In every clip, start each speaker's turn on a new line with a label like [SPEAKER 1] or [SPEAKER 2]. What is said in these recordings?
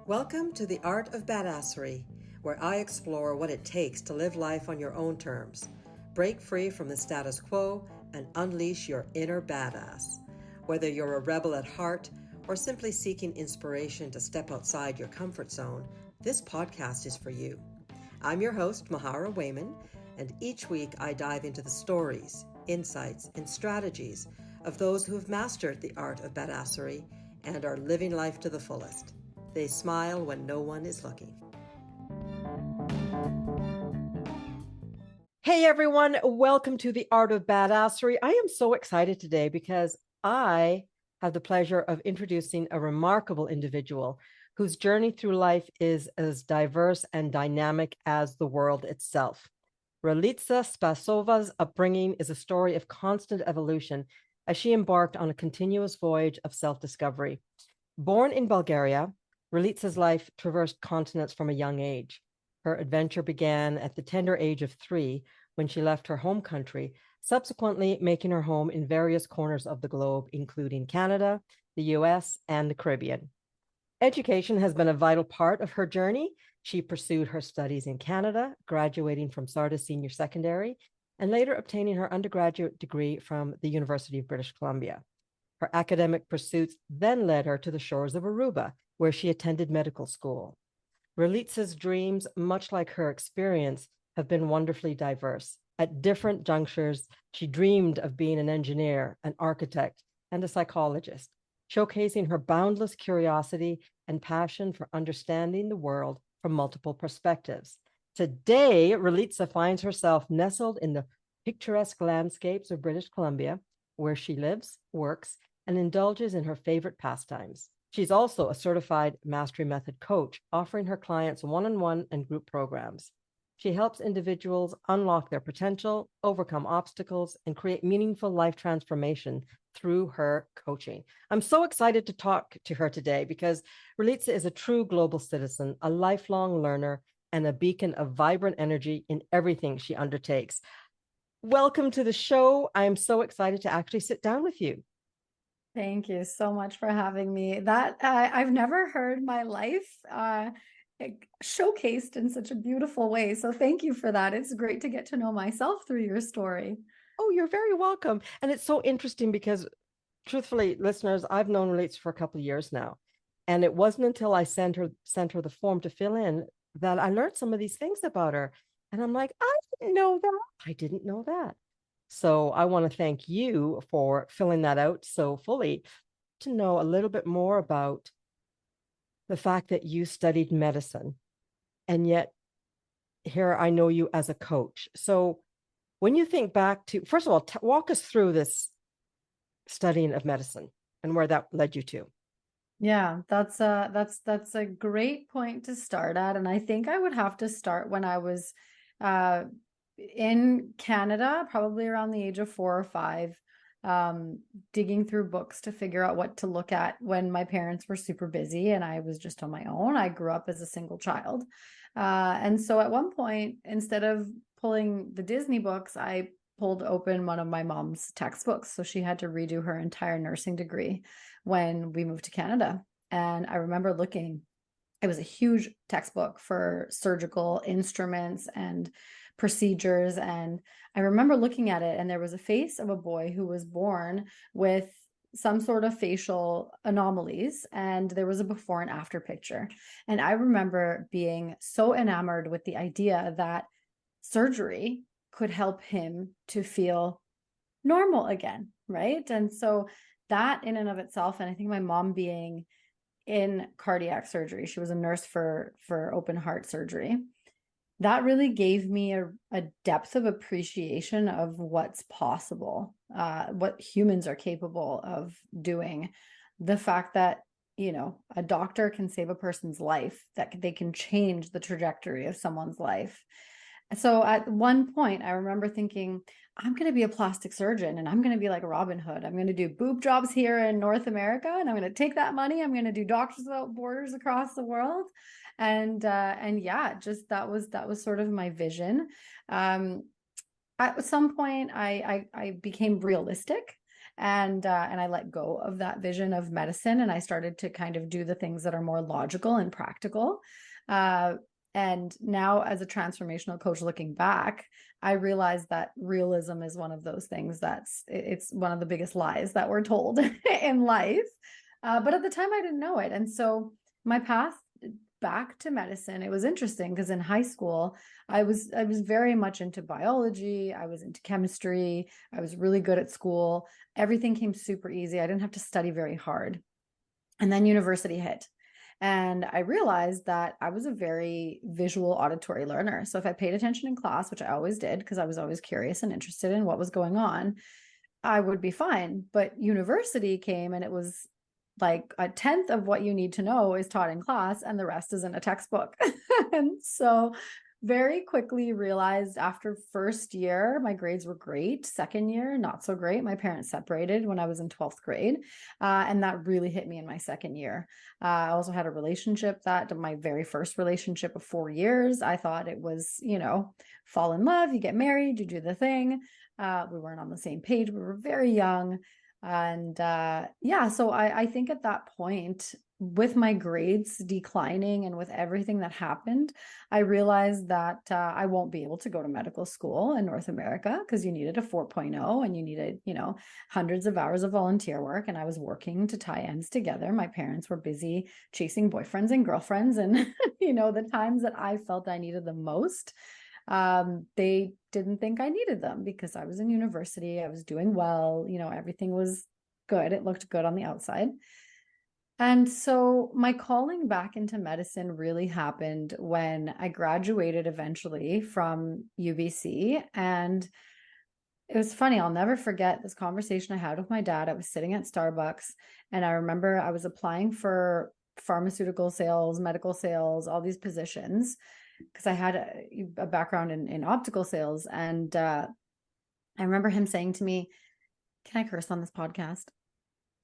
[SPEAKER 1] Welcome to the Art of Badassery, where I explore what it takes to live life on your own terms, break free from the status quo, and unleash your inner badass. Whether you're a rebel at heart or simply seeking inspiration to step outside your comfort zone, this podcast is for you. I'm your host, Mahara Wayman, and each week I dive into the stories, insights, and strategies of those who have mastered the art of badassery and are living life to the fullest. They smile when no one is looking. Hey everyone, welcome to the Art of Badassery. I am so excited today because I have the pleasure of introducing a remarkable individual whose journey through life is as diverse and dynamic as the world itself. Ralitza Spassova's upbringing is a story of constant evolution as she embarked on a continuous voyage of self-discovery. Born in Bulgaria, Ralitza's life traversed continents from a young age. Her adventure began at the tender age of 3 when she left her home country, subsequently making her home in various corners of the globe, including Canada, the US, and the Caribbean. Education has been a vital part of her journey. She pursued her studies in Canada, graduating from Sardis Senior Secondary, and later obtaining her undergraduate degree from the University of British Columbia. Her academic pursuits then led her to the shores of Aruba, where she attended medical school. Ralitza's dreams, much like her experience, have been wonderfully diverse. At different junctures, she dreamed of being an engineer, an architect, and a psychologist, showcasing her boundless curiosity and passion for understanding the world from multiple perspectives. Today, Ralitza finds herself nestled in the picturesque landscapes of British Columbia, where she lives, works, and indulges in her favorite pastimes. She's also a certified mastery method coach, offering her clients one-on-one and group programs. She helps individuals unlock their potential, overcome obstacles, and create meaningful life transformation through her coaching. I'm so excited to talk to her today because Ralitza is a true global citizen, a lifelong learner, and a beacon of vibrant energy in everything she undertakes. Welcome to the show. I'm so excited to actually sit down with you.
[SPEAKER 2] Thank you so much for having me. That I've never heard my life showcased in such a beautiful way. So thank you for that. It's great to get to know myself through your story.
[SPEAKER 1] Oh, you're very welcome. And it's so interesting because, truthfully, listeners, I've known Ralitza for a couple of years now. And it wasn't until I sent her the form to fill in that I learned some of these things about her. And I'm like, I didn't know that. I didn't know that. So I want to thank you for filling that out so fully, to know a little bit more about the fact that you studied medicine. And yet here I know you as a coach. So when you think back to, first of all, walk us through this studying of medicine and where that led you to.
[SPEAKER 2] Yeah, that's a great point to start at. And I think I would have to start when I was uh, in Canada, probably around the age of 4 or 5, digging through books to figure out what to look at when my parents were super busy and I was just on my own. I grew up as a single child. And so at one point, instead of pulling the Disney books, I pulled open one of my mom's textbooks. So she had to redo her entire nursing degree when we moved to Canada. And I remember looking, it was a huge textbook for surgical instruments and procedures. And I remember looking at it, and there was a face of a boy who was born with some sort of facial anomalies, and there was a before and after picture. And I remember being so enamored with the idea that surgery could help him to feel normal again, right? And so that in and of itself, and I think my mom being in cardiac surgery, she was a nurse for open heart surgery, that really gave me a depth of appreciation of what's possible, what humans are capable of doing. The fact that, a doctor can save a person's life, that they can change the trajectory of someone's life. So at one point, I remember thinking, I'm going to be a plastic surgeon and I'm going to be like Robin Hood. I'm going to do boob jobs here in North America, and I'm going to take that money. I'm going to do Doctors Without Borders across the world. And yeah, just that was sort of my vision. At some point, I became realistic And I let go of that vision of medicine, and I started to kind of do the things that are more logical and practical. And now, as a transformational coach, looking back, I realize that realism is one of those things it's one of the biggest lies that we're told in life. But at the time, I didn't know it. And so my path back to medicine, it was interesting because in high school, I was very much into biology. I was into chemistry. I was really good at school. Everything came super easy. I didn't have to study very hard. And then university hit. And I realized that I was a very visual auditory learner. So if I paid attention in class, which I always did, because I was always curious and interested in what was going on, I would be fine. But university came, and it was like a tenth of what you need to know is taught in class, and the rest is in a textbook. And so very quickly realized after first year, my grades were great. Second year, not so great. My parents separated when I was in 12th grade. And that really hit me in my second year. I also had a relationship my very first relationship of 4 years. I thought it was, fall in love, you get married, you do the thing. We weren't on the same page. We were very young. And so I think at that point, with my grades declining and with everything that happened, I realized that I won't be able to go to medical school in North America because you needed a 4.0 and you needed, hundreds of hours of volunteer work. And I was working to tie ends together. My parents were busy chasing boyfriends and girlfriends. And, the times that I felt I needed them most, they didn't think I needed them because I was in university. I was doing well, everything was good. It looked good on the outside. And so my calling back into medicine really happened when I graduated eventually from UBC. And it was funny. I'll never forget this conversation I had with my dad. I was sitting at Starbucks, and I remember I was applying for pharmaceutical sales, medical sales, all these positions, because I had a background in optical sales. And I remember him saying to me, "Can I curse on this podcast?"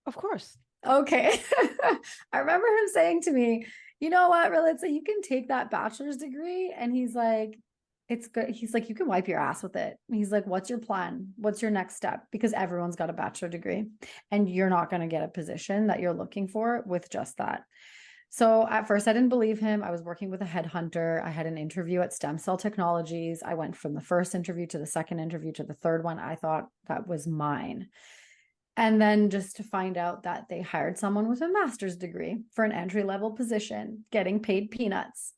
[SPEAKER 1] Of course.
[SPEAKER 2] Okay. I remember him saying to me, "You know what, Ralitza, you can take that bachelor's degree." And he's like, "It's good." He's like, "You can wipe your ass with it." And he's like, "What's your plan? What's your next step? Because everyone's got a bachelor degree and you're not going to get a position that you're looking for with just that." So at first I didn't believe him. I was working with a headhunter. I had an interview at Stem Cell Technologies. I went from the first interview to the second interview to the third one. I thought that was mine. And then just to find out that they hired someone with a master's degree for an entry-level position, getting paid peanuts.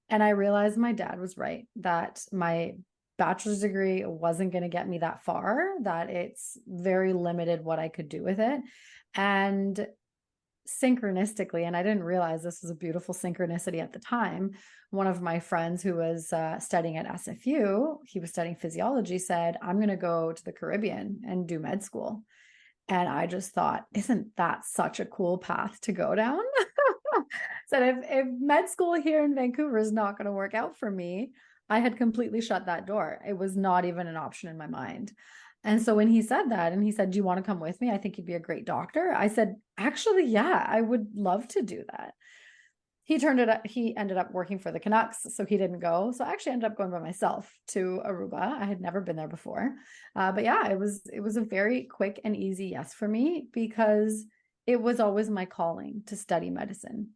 [SPEAKER 2] And I realized my dad was right, that my bachelor's degree wasn't going to get me that far, that it's very limited what I could do with it. And synchronistically, and I didn't realize this was a beautiful synchronicity at the time, one of my friends who was studying at SFU, he was studying physiology, said, "I'm going to go to the Caribbean and do med school." And I just thought, isn't that such a cool path to go down? So if med school here in Vancouver is not going to work out for me, I had completely shut that door. It was not even an option in my mind. And so when he said that, and he said, "Do you want to come with me? I think you'd be a great doctor." I said, "Actually, yeah, I would love to do that." He ended up working for the Canucks, so he didn't go. So I actually ended up going by myself to Aruba. I had never been there before. But yeah, it was a very quick and easy yes for me, because it was always my calling to study medicine.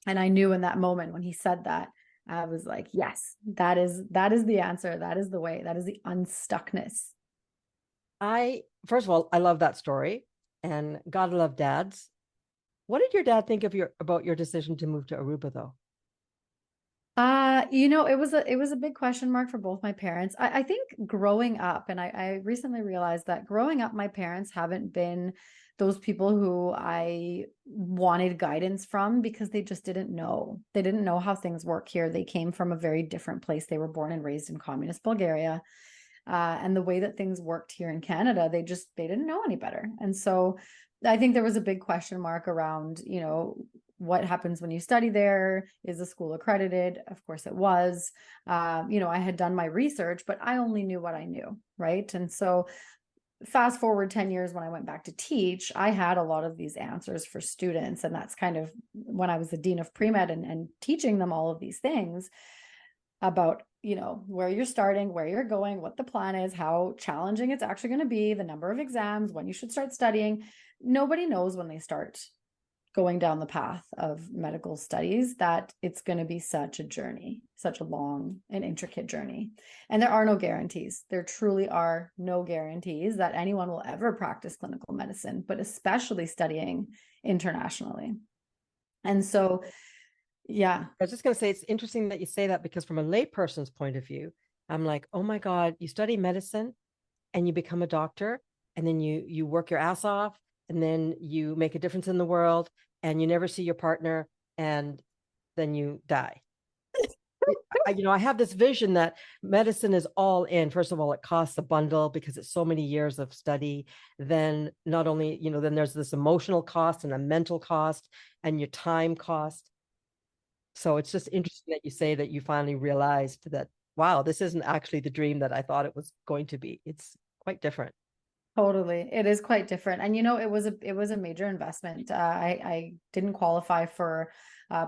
[SPEAKER 2] And I knew in that moment when he said that, I was like, yes, that is the answer. That is the way. That is the unstuckness.
[SPEAKER 1] First of all, I love that story, and gotta love dads. What did your dad think about your decision to move to Aruba, though?
[SPEAKER 2] It was a big question mark for both my parents. I think growing up, and I recently realized that growing up, my parents haven't been those people who I wanted guidance from, because they just didn't know. They didn't know how things work here. They came from a very different place. They were born and raised in communist Bulgaria. And the way that things worked here in Canada, they didn't know any better. And so I think there was a big question mark around, what happens when you study there? Is the school accredited? Of course it was. I had done my research, but I only knew what I knew, right? And so fast forward 10 years, when I went back to teach, I had a lot of these answers for students. And that's kind of when I was the dean of pre-med and teaching them all of these things about where you're starting, where you're going, what the plan is, how challenging it's actually going to be, the number of exams, when you should start studying. Nobody knows when they start going down the path of medical studies that it's going to be such a journey, such a long and intricate journey. And there are no guarantees. There truly are no guarantees that anyone will ever practice clinical medicine, but especially studying internationally. And so, yeah.
[SPEAKER 1] I was just going to say, it's interesting that you say that, because from a layperson's point of view, I'm like, oh my God, you study medicine and you become a doctor, and then you work your ass off, and then you make a difference in the world, and you never see your partner, and then you die. I have this vision that medicine is all in. First of all, it costs a bundle because it's so many years of study. Then not only, then there's this emotional cost and a mental cost and your time cost. So it's just interesting that you say that you finally realized that, wow, this isn't actually the dream that I thought it was going to be. It's quite different.
[SPEAKER 2] Totally. It is quite different. And it was a major investment. I didn't qualify for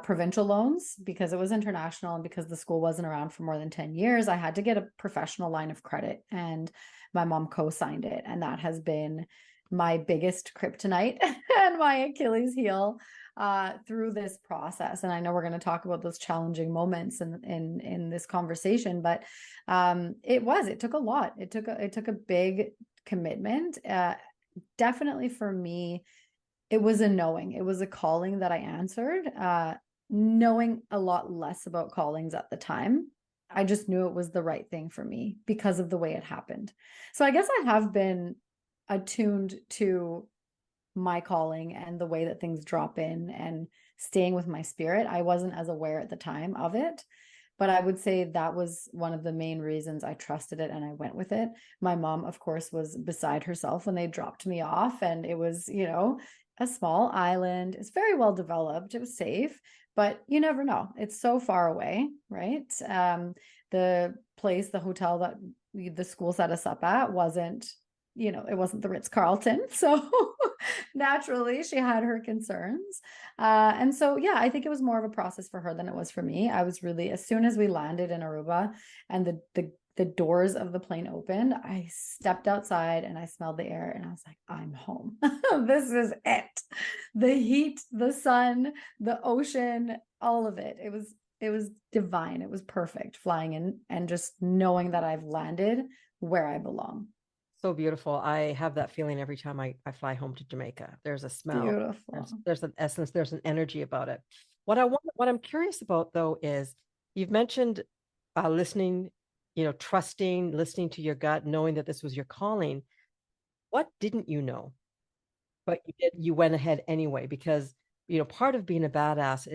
[SPEAKER 2] provincial loans because it was international, and because the school wasn't around for more than 10 years, I had to get a professional line of credit, and my mom co-signed it. And that has been my biggest kryptonite and my Achilles heel through this process. And I know we're going to talk about those challenging moments in this conversation, but it took a lot. It took a big commitment. Definitely for me, it was a knowing. It was a calling that I answered, knowing a lot less about callings at the time. I just knew it was the right thing for me because of the way it happened. So I guess I have been attuned to my calling and the way that things drop in and staying with my spirit. I wasn't as aware at the time of it, but I would say that was one of the main reasons I trusted it and I went with it. My mom, of course, was beside herself when they dropped me off, and it was, a small island. It's very well developed. It was safe, but you never know. It's so far away, right? The hotel that the school set us up at wasn't, it wasn't the Ritz-Carlton. So naturally she had her concerns. And so, yeah, I think it was more of a process for her than it was for me. I was really, as soon as we landed in Aruba and the doors of the plane opened, I stepped outside and I smelled the air and I was like, I'm home. This is it. The heat, the sun, the ocean, all of it. It was divine. It was perfect flying in and just knowing that I've landed where I belong.
[SPEAKER 1] So beautiful. I have that feeling every time I fly home to Jamaica. There's a smell,
[SPEAKER 2] Beautiful.
[SPEAKER 1] there's an essence, there's an energy about it. What I'm curious about though is, you've mentioned listening, trusting, listening to your gut, knowing that this was your calling. What didn't you know? But you went ahead anyway, because part of being a badass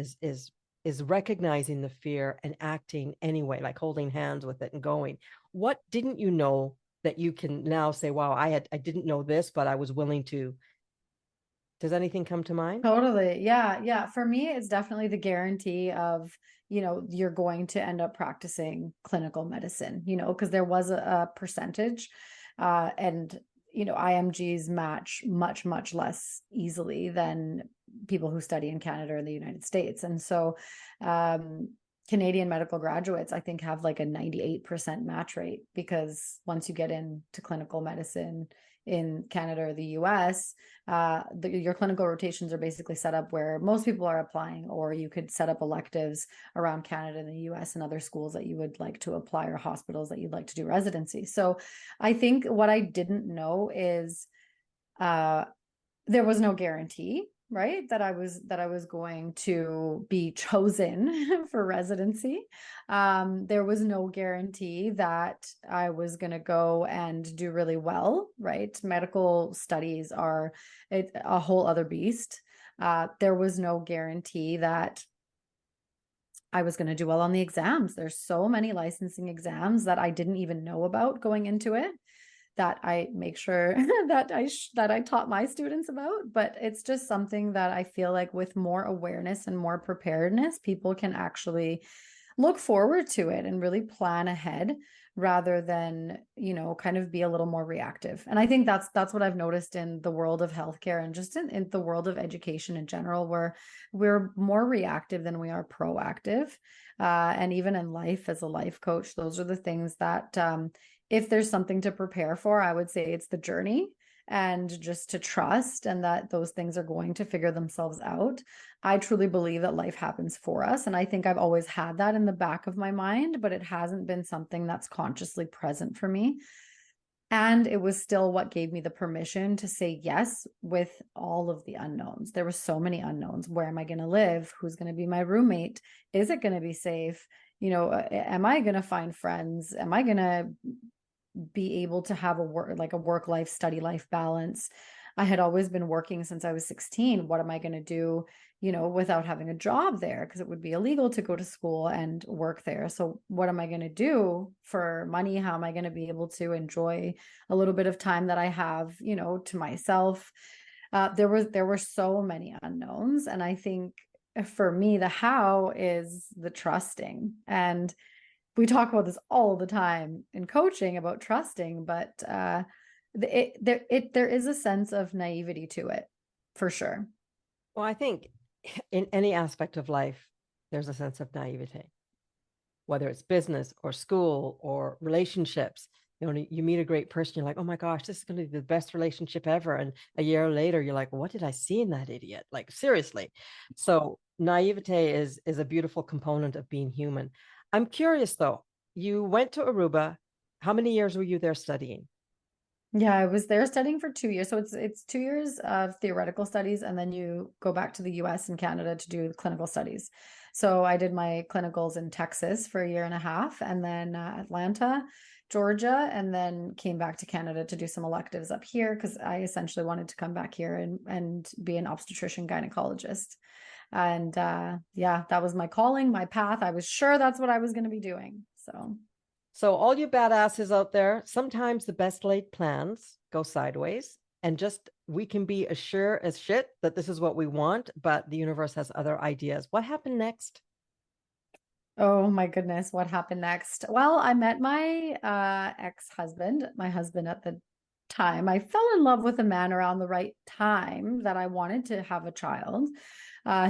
[SPEAKER 1] is recognizing the fear and acting anyway, like holding hands with it and going. What didn't you know that you can now say, wow, I didn't know this, but I was willing to? Does anything come to mind?
[SPEAKER 2] Totally. Yeah. Yeah. For me, it's definitely the guarantee of, you're going to end up practicing clinical medicine, because there was a percentage, and, IMGs match much, much less easily than people who study in Canada or the United States. And so, Canadian medical graduates, I think, have like a 98% match rate, because once you get into clinical medicine in Canada or the US, your clinical rotations are basically set up where most people are applying, or you could set up electives around Canada and the US and other schools that you would like to apply, or hospitals that you'd like to do residency. So I think what I didn't know is there was no guarantee, right, that I was going to be chosen for residency. There was no guarantee that I was going to go and do really well, right? Medical studies are a whole other beast. There was no guarantee that I was going to do well on the exams. There's so many licensing exams that I didn't even know about going into it, that I make sure that I taught my students about. But it's just something that I feel like with more awareness and more preparedness, people can actually look forward to it and really plan ahead rather than, kind of be a little more reactive. And I think that's what I've noticed in the world of healthcare and just in the world of education in general, where we're more reactive than we are proactive. And even in life, as a life coach, those are the things that, if there's something to prepare for, I would say it's the journey, and just to trust, and that those things are going to figure themselves out. I truly believe that life happens for us. And I think I've always had that in the back of my mind, but it hasn't been something that's consciously present for me. And it was still what gave me the permission to say yes with all of the unknowns. There were so many unknowns. Where am I going to live? Who's going to be my roommate? Is it going to be safe? Am I going to find friends? Am I going to be able to have a work life, study life balance? I had always been working since I was 16. What am I going to do, without having a job there? Because it would be illegal to go to school and work there. So what am I going to do for money? How am I going to be able to enjoy a little bit of time that I have, to myself? There were so many unknowns. And I think for me, the how is the trusting. And we talk about this all the time in coaching about trusting, but there is a sense of naivety to it, for sure.
[SPEAKER 1] Well, I think in any aspect of life, there's a sense of naivete, whether it's business or school or relationships. You meet a great person, you're like, oh my gosh, this is going to be the best relationship ever. And a year later, you're like, what did I see in that idiot? Like, seriously. So naivete is a beautiful component of being human. I'm curious though, you went to Aruba. How many years were you there studying?
[SPEAKER 2] Yeah, I was there studying for 2 years. So it's 2 years of theoretical studies, and then you go back to the US and Canada to do clinical studies. So I did my clinicals in Texas for a year and a half, and then Atlanta, Georgia, and then came back to Canada to do some electives up here, because I essentially wanted to come back here and be an obstetrician gynecologist. And yeah, that was my calling, my path. I was sure that's what I was going to be doing.
[SPEAKER 1] So all you badasses out there, sometimes the best laid plans go sideways, and just we can be as sure as shit that this is what we want, but the universe has other ideas. What happened next?
[SPEAKER 2] Oh my goodness, what happened next? Well, I met my ex-husband, my husband at the time. I fell in love with a man around the right time that I wanted to have a child.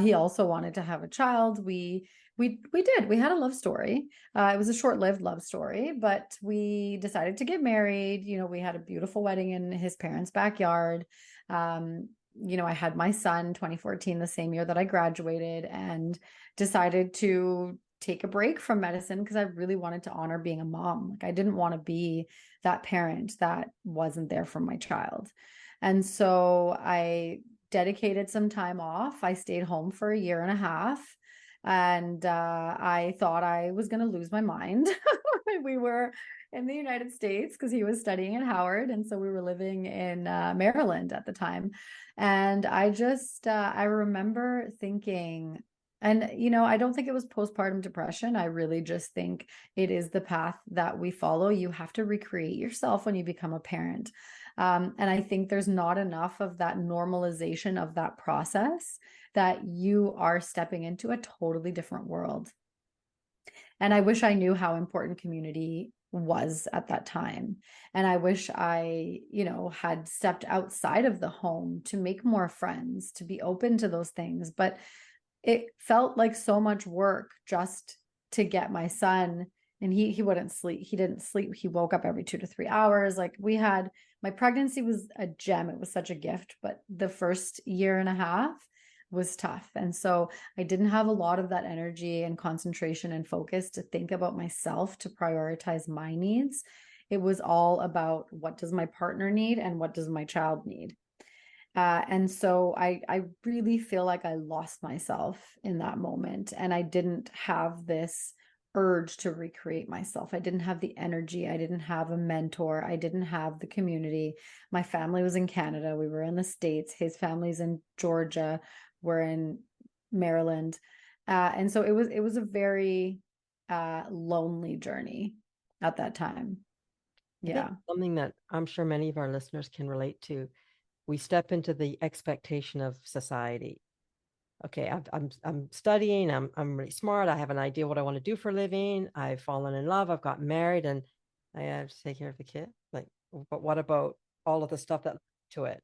[SPEAKER 2] He also wanted to have a child. We did. We had a love story. It was a short-lived love story, but we decided to get married. We had a beautiful wedding in his parents' backyard. I had my son 2014, the same year that I graduated, and decided to take a break from medicine because I really wanted to honor being a mom. Like, I didn't want to be that parent that wasn't there for my child. And so I dedicated some time off. I stayed home for a year and a half, and I thought I was going to lose my mind. We were in the United States because he was studying at Howard, and so we were living in Maryland at the time. And I remember thinking, and I don't think it was postpartum depression. I really just think it is the path that we follow. You have to recreate yourself when you become a parent. And I think there's not enough of that normalization of that process, that you are stepping into a totally different world. And I wish I knew how important community was at that time. And I wish I, had stepped outside of the home to make more friends, to be open to those things. But it felt like so much work just to get my son. And he wouldn't sleep. He didn't sleep. He woke up every 2 to 3 hours. Like, my pregnancy was a gem. It was such a gift, but the first year and a half was tough. And so I didn't have a lot of that energy and concentration and focus to think about myself, to prioritize my needs. It was all about, what does my partner need and what does my child need? And so I really feel like I lost myself in that moment. And I didn't have this urge to recreate myself. I didn't have the energy. I didn't have a mentor. I didn't have the community. My family was in Canada. We were in the States. His family's in Georgia. We're in Maryland. And so it was a very lonely journey at that time.
[SPEAKER 1] I think
[SPEAKER 2] Yeah.
[SPEAKER 1] something that I'm sure many of our listeners can relate to. We step into the expectation of society. Okay, I'm studying. I'm really smart. I have an idea what I want to do for a living. I've fallen in love. I've gotten married, and I have to take care of the kid. Like, but what about all of the stuff that led to it?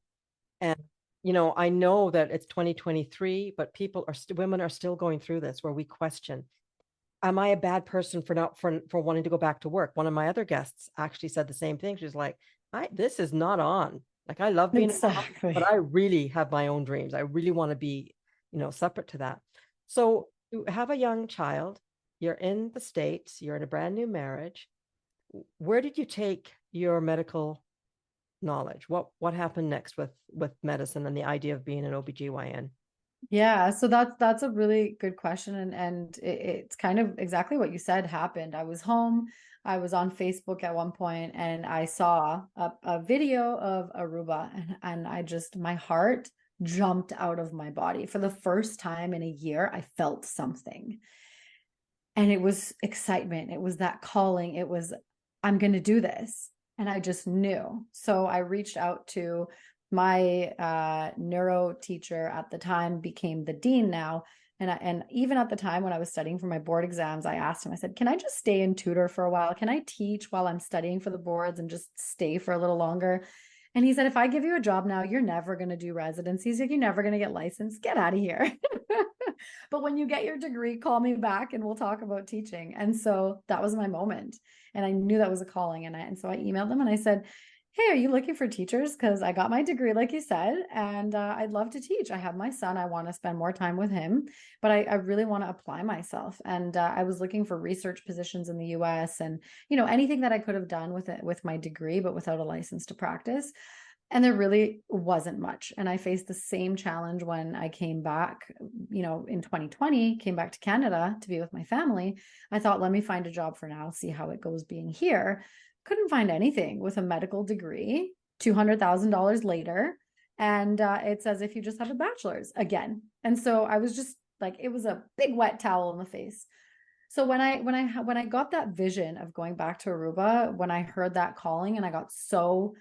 [SPEAKER 1] And I know that it's 2023, but women are still going through this where we question, am I a bad person for not for wanting to go back to work? One of my other guests actually said the same thing. She's like, this is not on. Like, I love being a mom, but
[SPEAKER 2] Exactly.
[SPEAKER 1] I really have my own dreams. I really want to be, separate to that. So you have a young child, you're in the States, you're in a brand new marriage. Where did you take your medical knowledge? What happened next with medicine and the idea of being an OBGYN?
[SPEAKER 2] Yeah, so that's a really good question, and it's kind of exactly what you said happened. I was home, I was on Facebook at one point, and I saw a video of Aruba, and I just my heart jumped out of my body. For the first time in a year, I felt something. And it was excitement. It was that calling. It was, I'm going to do this. And I just knew. So I reached out to my neuro teacher at the time, became the dean now. And even at the time when I was studying for my board exams, I asked him, I said, can I just stay and tutor for a while? Can I teach while I'm studying for the boards and just stay for a little longer? And he said, if I give you a job now, you're never going to do residencies. You're never going to get licensed. Get out of here. But when you get your degree, call me back and we'll talk about teaching. And so that was my moment. And I knew that was a calling. And so I emailed them and I said, hey, are you looking for teachers? Because I got my degree, like you said, and I'd love to teach. I have my son. I want to spend more time with him, but I really want to apply myself. And I was looking for research positions in the US and, anything that I could have done with it, with my degree, but without a license to practice. And there really wasn't much. And I faced the same challenge when I came back, in 2020, came back to Canada to be with my family. I thought, let me find a job for now, see how it goes being here. Couldn't find anything with a medical degree, $200,000 later. And it's as if you just have a bachelor's again. And so I was just like, it was a big wet towel in the face. So when I got that vision of going back to Aruba, when I heard that calling and I got so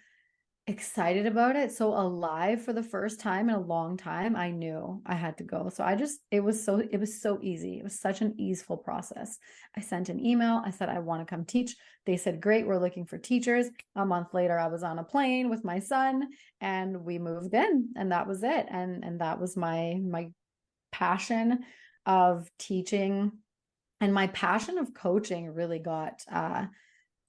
[SPEAKER 2] excited about it, so alive for the first time in a long time, I knew I had to go. So it was so easy. It was such an easeful process. I sent an email. I said, I want to come teach. They said, great, we're looking for teachers. A month later, I was on a plane with my son and we moved in, and that was it. And that was my passion of teaching, and my passion of coaching really got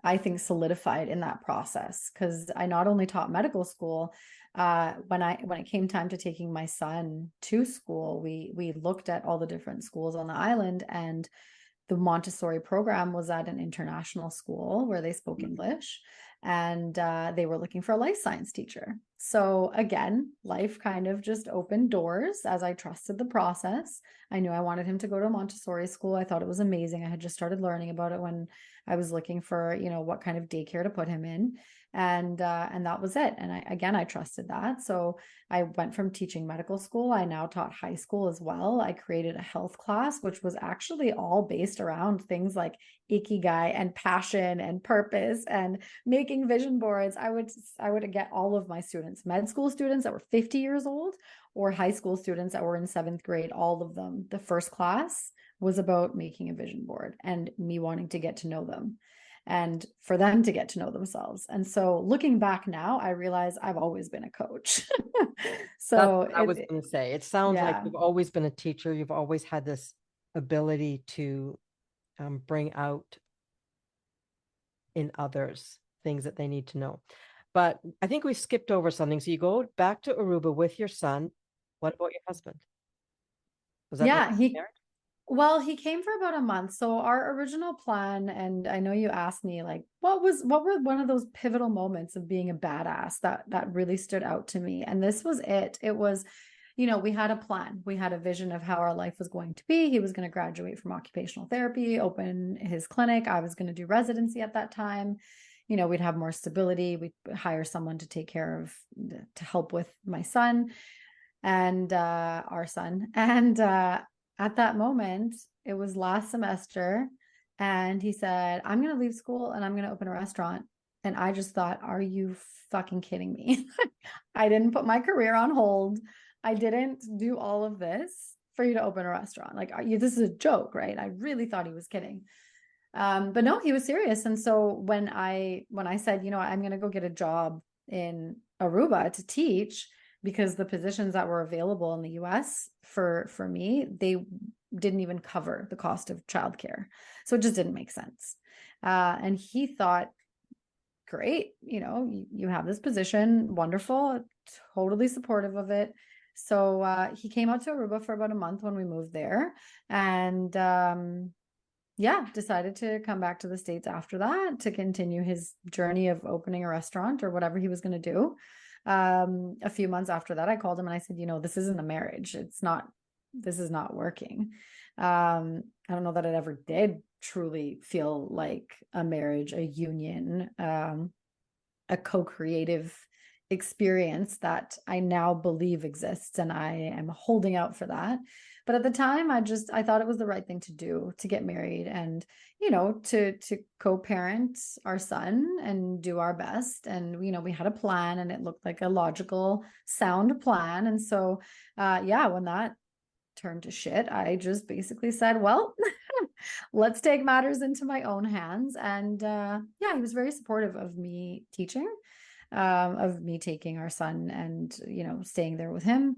[SPEAKER 2] I think solidified in that process, because I not only taught medical school. When it came time to taking my son to school, we looked at all the different schools on the island, and the Montessori program was at an international school where they spoke English, and they were looking for a life science teacher. So again, life kind of just opened doors as I trusted the process. I knew I wanted him to go to a Montessori school. I thought it was amazing. I had just started learning about it when I was looking for, what kind of daycare to put him in. And that was it. And I trusted that. So I went from teaching medical school. I now taught high school as well. I created a health class, which was actually all based around things like ikigai and passion and purpose and making vision boards. I would get all of my students, med school students that were 50 years old, or high school students that were in 7th grade, all of them. The first class was about making a vision board and me wanting to get to know them and for them to get to know themselves. And so looking back now, I realize I've always been a coach.
[SPEAKER 1] That's
[SPEAKER 2] So
[SPEAKER 1] what I was going to say. It sounds like
[SPEAKER 2] yeah.
[SPEAKER 1] you've always been a teacher. You've always had this ability to bring out in others things that they need to know. But I think we skipped over something. So you go back to Aruba with your son. What about your husband? Was that the
[SPEAKER 2] Yeah,
[SPEAKER 1] marriage?
[SPEAKER 2] well, he came for about a month. So our original plan, and I know you asked me like what were one of those pivotal moments of being a badass that really stood out to me. And this was it. It was, we had a plan. We had a vision of how our life was going to be. He was going to graduate from occupational therapy, open his clinic. I was going to do residency at that time. We'd have more stability. We'd hire someone to take care of, to help with my son and our son. And at that moment, it was last semester. And he said, I'm going to leave school and I'm going to open a restaurant. And I just thought, are you fucking kidding me? I didn't put my career on hold. I didn't do all of this for you to open a restaurant. Like, this is a joke, right? I really thought he was kidding. But no, he was serious. And so when I said, I'm going to go get a job in Aruba to teach, because the positions that were available in the US for me, they didn't even cover the cost of childcare. So it just didn't make sense. And he thought, great, you have this position, wonderful, totally supportive of it. So he came out to Aruba for about a month when we moved there, and decided to come back to the States after that to continue his journey of opening a restaurant or whatever he was going to do. A few months after that, I called him and I said, this isn't a marriage. This is not working. I don't know that it ever did truly feel like a marriage, a union, a co-creative experience that I now believe exists, and I am holding out for that. But at the time, I thought it was the right thing to do, to get married and, to co-parent our son and do our best. And, we had a plan, and it looked like a logical, sound plan. And so, when that turned to shit, I just basically said, well, let's take matters into my own hands. And he was very supportive of me teaching, of me taking our son and, staying there with him.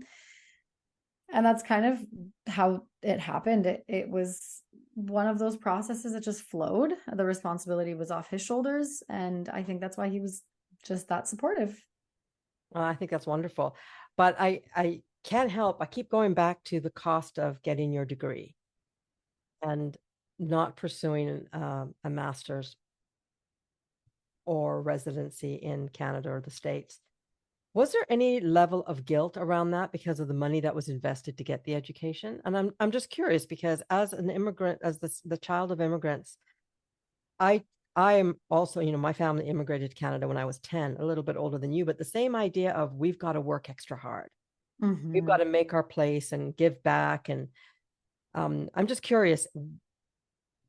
[SPEAKER 2] And that's kind of how it happened. It was one of those processes that just flowed. The responsibility was off his shoulders. And I think that's why he was just that supportive.
[SPEAKER 1] I think that's wonderful. But I can't help, I keep going back to the cost of getting your degree and not pursuing a master's or residency in Canada or the States. Was there any level of guilt around that because of the money that was invested to get the education? And I'm just curious, because as an immigrant, as the child of immigrants, I am also, my family immigrated to Canada when I was 10, a little bit older than you, but the same idea of we've got to work extra hard.
[SPEAKER 2] Mm-hmm.
[SPEAKER 1] We've got to make our place and give back. And I'm just curious,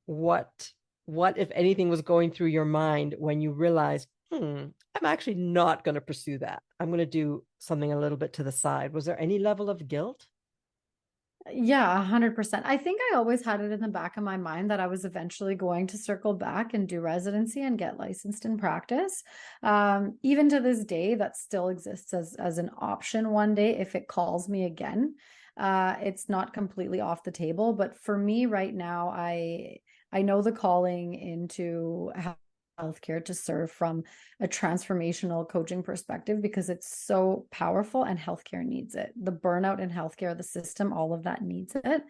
[SPEAKER 1] what, if anything, was going through your mind when you realized, I'm actually not going to pursue that. I'm going to do something a little bit to the side. Was there any level of guilt?
[SPEAKER 2] Yeah, 100%. I think I always had it in the back of my mind that I was eventually going to circle back and do residency and get licensed in practice. Even to this day, that still exists as an option one day if it calls me again. It's not completely off the table, but for me right now, I know the calling into healthcare to serve from a transformational coaching perspective, because it's so powerful and healthcare needs it. The burnout in healthcare, the system, all of that needs it.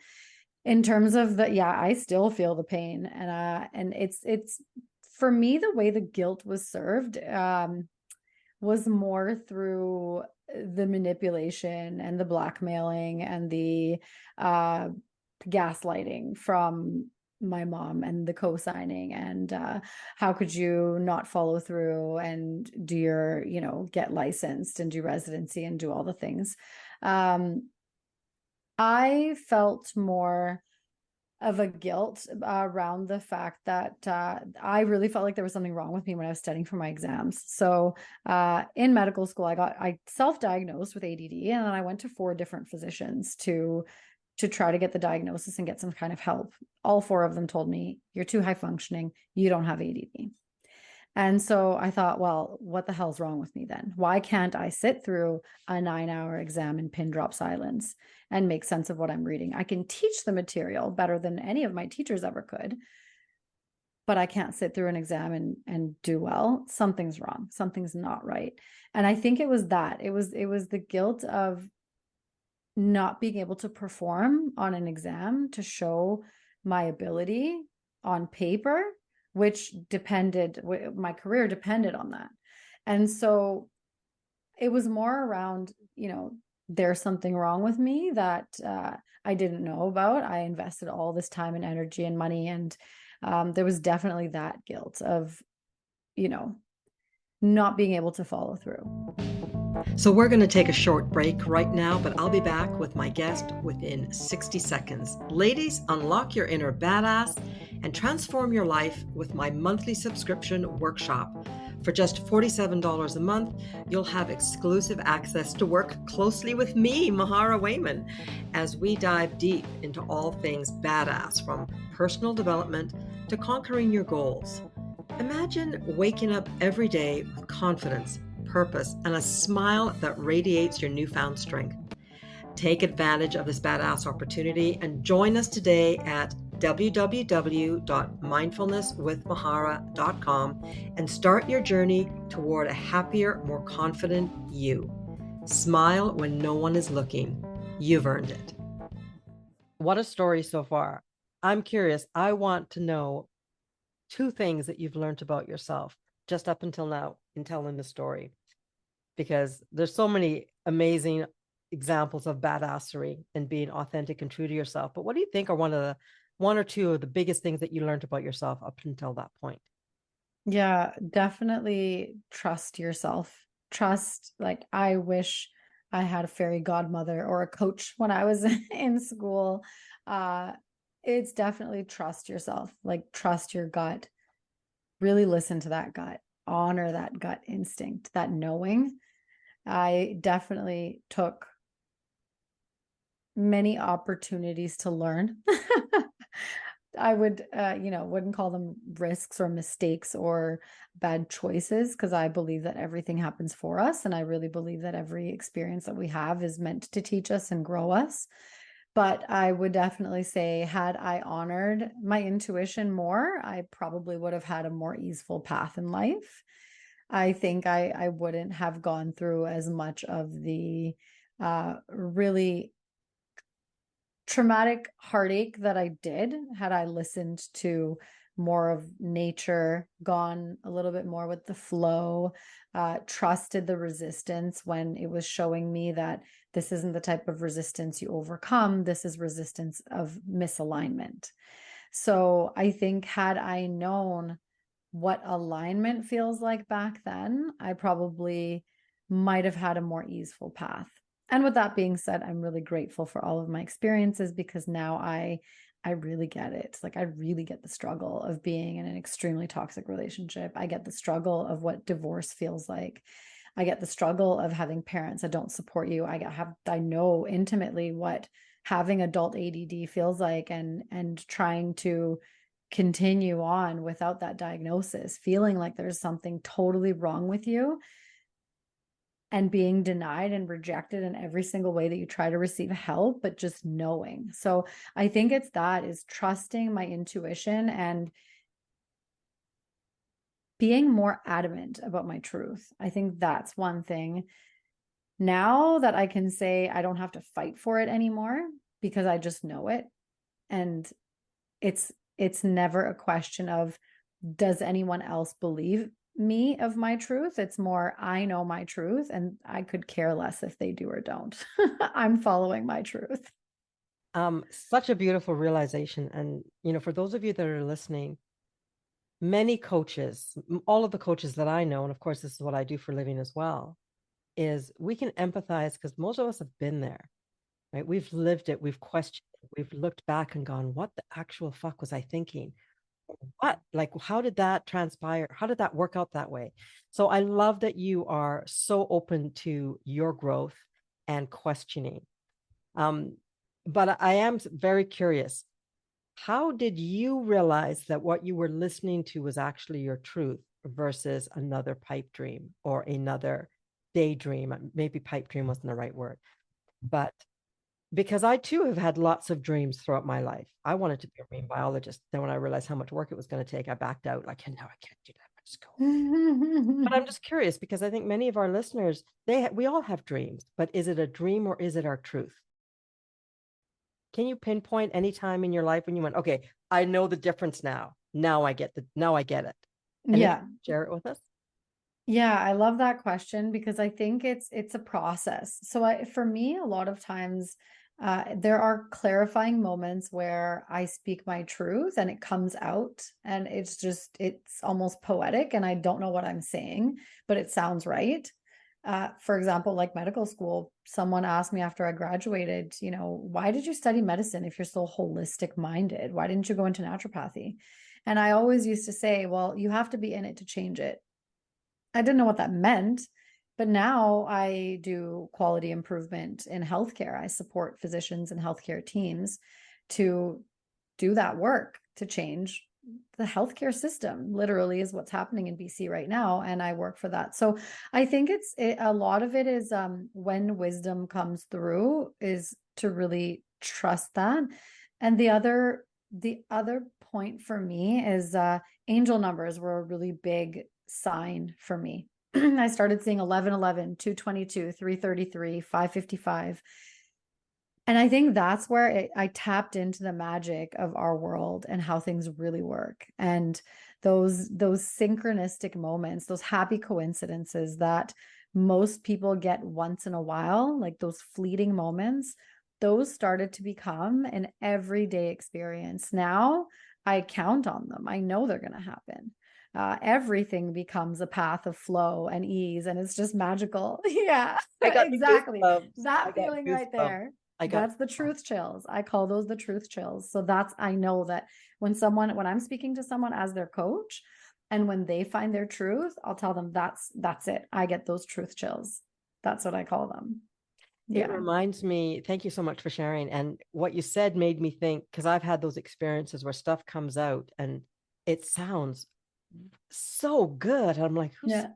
[SPEAKER 2] In terms of I still feel the pain, and it's for me, the way the guilt was served was more through the manipulation and the blackmailing and the gaslighting from my mom, and the co-signing, and how could you not follow through and do your, get licensed and do residency and do all the things. I felt more of a guilt around the fact that I really felt like there was something wrong with me when I was studying for my exams. So in medical school, I self-diagnosed with ADD, and then I went to 4 different physicians to try to get the diagnosis and get some kind of help. All 4 of them told me, you're too high functioning, you don't have ADD. And so I thought, well, what the hell's wrong with me then? Why can't I sit through a 9-hour exam in pin drop silence and make sense of what I'm reading? I can teach the material better than any of my teachers ever could, but I can't sit through an exam and do well. Something's wrong. Something's not right. And I think it was that. It was the guilt of not being able to perform on an exam to show my ability on paper, which my career depended on that. And so it was more around, there's something wrong with me that I didn't know about. I invested all this time and energy and money, and there was definitely that guilt of, not being able to follow through.
[SPEAKER 1] So we're going to take a short break right now, but I'll be back with my guest within 60 seconds. Ladies, unlock your inner badass and transform your life with my monthly subscription workshop. For just $47 a month, you'll have exclusive access to work closely with me, Mahara Wayman, as we dive deep into all things badass, from personal development to conquering your goals. Imagine waking up every day with confidence, purpose, and a smile that radiates your newfound strength. Take advantage of this badass opportunity and join us today at www.mindfulnesswithmahara.com and start your journey toward a happier, more confident you. Smile when no one is looking. You've earned it. What a story so far. I'm curious. I want to know 2 things that you've learned about yourself just up until now in telling the story, because there's so many amazing examples of badassery and being authentic and true to yourself. But what do you think are one or two of the biggest things that you learned about yourself up until that point?
[SPEAKER 2] Yeah, definitely trust yourself. Trust, like, I wish I had a fairy godmother or a coach when I was in school. Uh, it's definitely trust yourself, like trust your gut. Really listen to that gut, honor that gut instinct, that knowing. I definitely took many opportunities to learn. I would, wouldn't call them risks or mistakes or bad choices, because I believe that everything happens for us. And I really believe that every experience that we have is meant to teach us and grow us. But I would definitely say, had I honored my intuition more, I probably would have had a more easeful path in life. I think I wouldn't have gone through as much of the really traumatic heartache that I did had I listened to more of nature, gone a little bit more with the flow, trusted the resistance when it was showing me that this isn't the type of resistance you overcome. This is resistance of misalignment. So I think had I known what alignment feels like back then, I probably might have had a more easeful path. And with that being said, I'm really grateful for all of my experiences, because now I really get it. Like, I really get the struggle of being in an extremely toxic relationship. I get the struggle of what divorce feels like. I get the struggle of having parents that don't support you. I know intimately what having adult ADD feels like, and trying to continue on without that diagnosis, feeling like there's something totally wrong with you and being denied and rejected in every single way that you try to receive help, but just knowing. So I think is trusting my intuition and being more adamant about my truth. I think that's one thing now that I can say I don't have to fight for it anymore, because I just know it. And it's never a question of, does anyone else believe me of my truth? It's more, I know my truth, and I could care less if they do or don't. I'm following my truth.
[SPEAKER 1] Such a beautiful realization. And, for those of you that are listening, many coaches, all of the coaches that I know, and of course, this is what I do for a living as well, is we can empathize because most of us have been there, right? We've lived it, we've questioned it, we've looked back and gone, what the actual fuck was I thinking? What, like, how did that transpire? How did that work out that way? So I love that you are so open to your growth and questioning. But I am very curious. How did you realize that what you were listening to was actually your truth versus another pipe dream or another daydream? Maybe pipe dream wasn't the right word, but because I too have had lots of dreams throughout my life. I wanted to be a marine biologist. Then when I realized how much work it was going to take, I backed out. Like, no, I can't do that much school. But I'm just curious because I think many of our listeners, we all have dreams, but is it a dream or is it our truth? Can you pinpoint any time in your life when you went, okay, I know the difference now. Now I get it. And
[SPEAKER 2] Yeah.
[SPEAKER 1] share it with us.
[SPEAKER 2] Yeah, I love that question, because I think it's a process. So for me, a lot of times there are clarifying moments where I speak my truth and it comes out, and it's almost poetic, and I don't know what I'm saying, but it sounds right. For example, like medical school, someone asked me after I graduated, why did you study medicine if you're so holistic minded? Why didn't you go into naturopathy? And I always used to say, well, you have to be in it to change it. I didn't know what that meant, but now I do quality improvement in healthcare. I support physicians and healthcare teams to do that work to change the healthcare system literally is what's happening in BC right now. And I work for that. So I think a lot of it is when wisdom comes through is to really trust that. And the other point for me is angel numbers were a really big sign for me. I started seeing 1111, 222, 333, 555. And I think that's where I tapped into the magic of our world and how things really work. And those synchronistic moments, those happy coincidences that most people get once in a while, like those fleeting moments, those started to become an everyday experience. Now I count on them. I know they're going to happen. Everything becomes a path of flow and ease, and it's just magical. Yeah,
[SPEAKER 1] I got the
[SPEAKER 2] exactly.
[SPEAKER 1] goosebumps. I
[SPEAKER 2] That
[SPEAKER 1] got
[SPEAKER 2] feeling right
[SPEAKER 1] goosebumps.
[SPEAKER 2] there.
[SPEAKER 1] I got
[SPEAKER 2] That's the truth chills. I call those the truth chills. So I know that when I'm speaking to someone as their coach, and when they find their truth, I'll tell them that's it. I get those truth chills. That's what I call them.
[SPEAKER 1] It
[SPEAKER 2] Yeah.
[SPEAKER 1] reminds me, thank you so much for sharing. And what you said made me think, because I've had those experiences where stuff comes out and it sounds so good. I'm like, who's,
[SPEAKER 2] Yeah.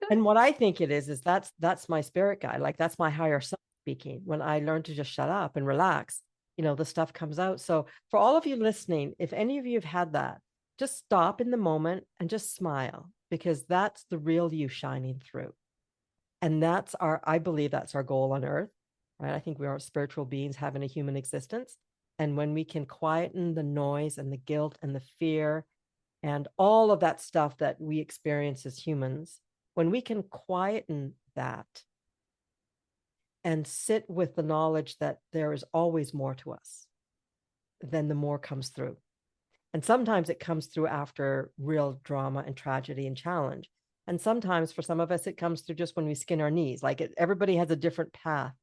[SPEAKER 1] and what I think it is that's my spirit guide. Like that's my higher self speaking. When I learn to just shut up and relax, the stuff comes out. So for all of you listening, if any of you have had that, just stop in the moment and just smile, because that's the real you shining through. And I believe that's our goal on earth, right? I think we are spiritual beings having a human existence. And when we can quieten the noise and the guilt and the fear and all of that stuff that we experience as humans, when we can quieten that and sit with the knowledge that there is always more to us, then the more comes through. And sometimes it comes through after real drama and tragedy and challenge. And sometimes for some of us, it comes through just when we skin our knees. Everybody has a different path.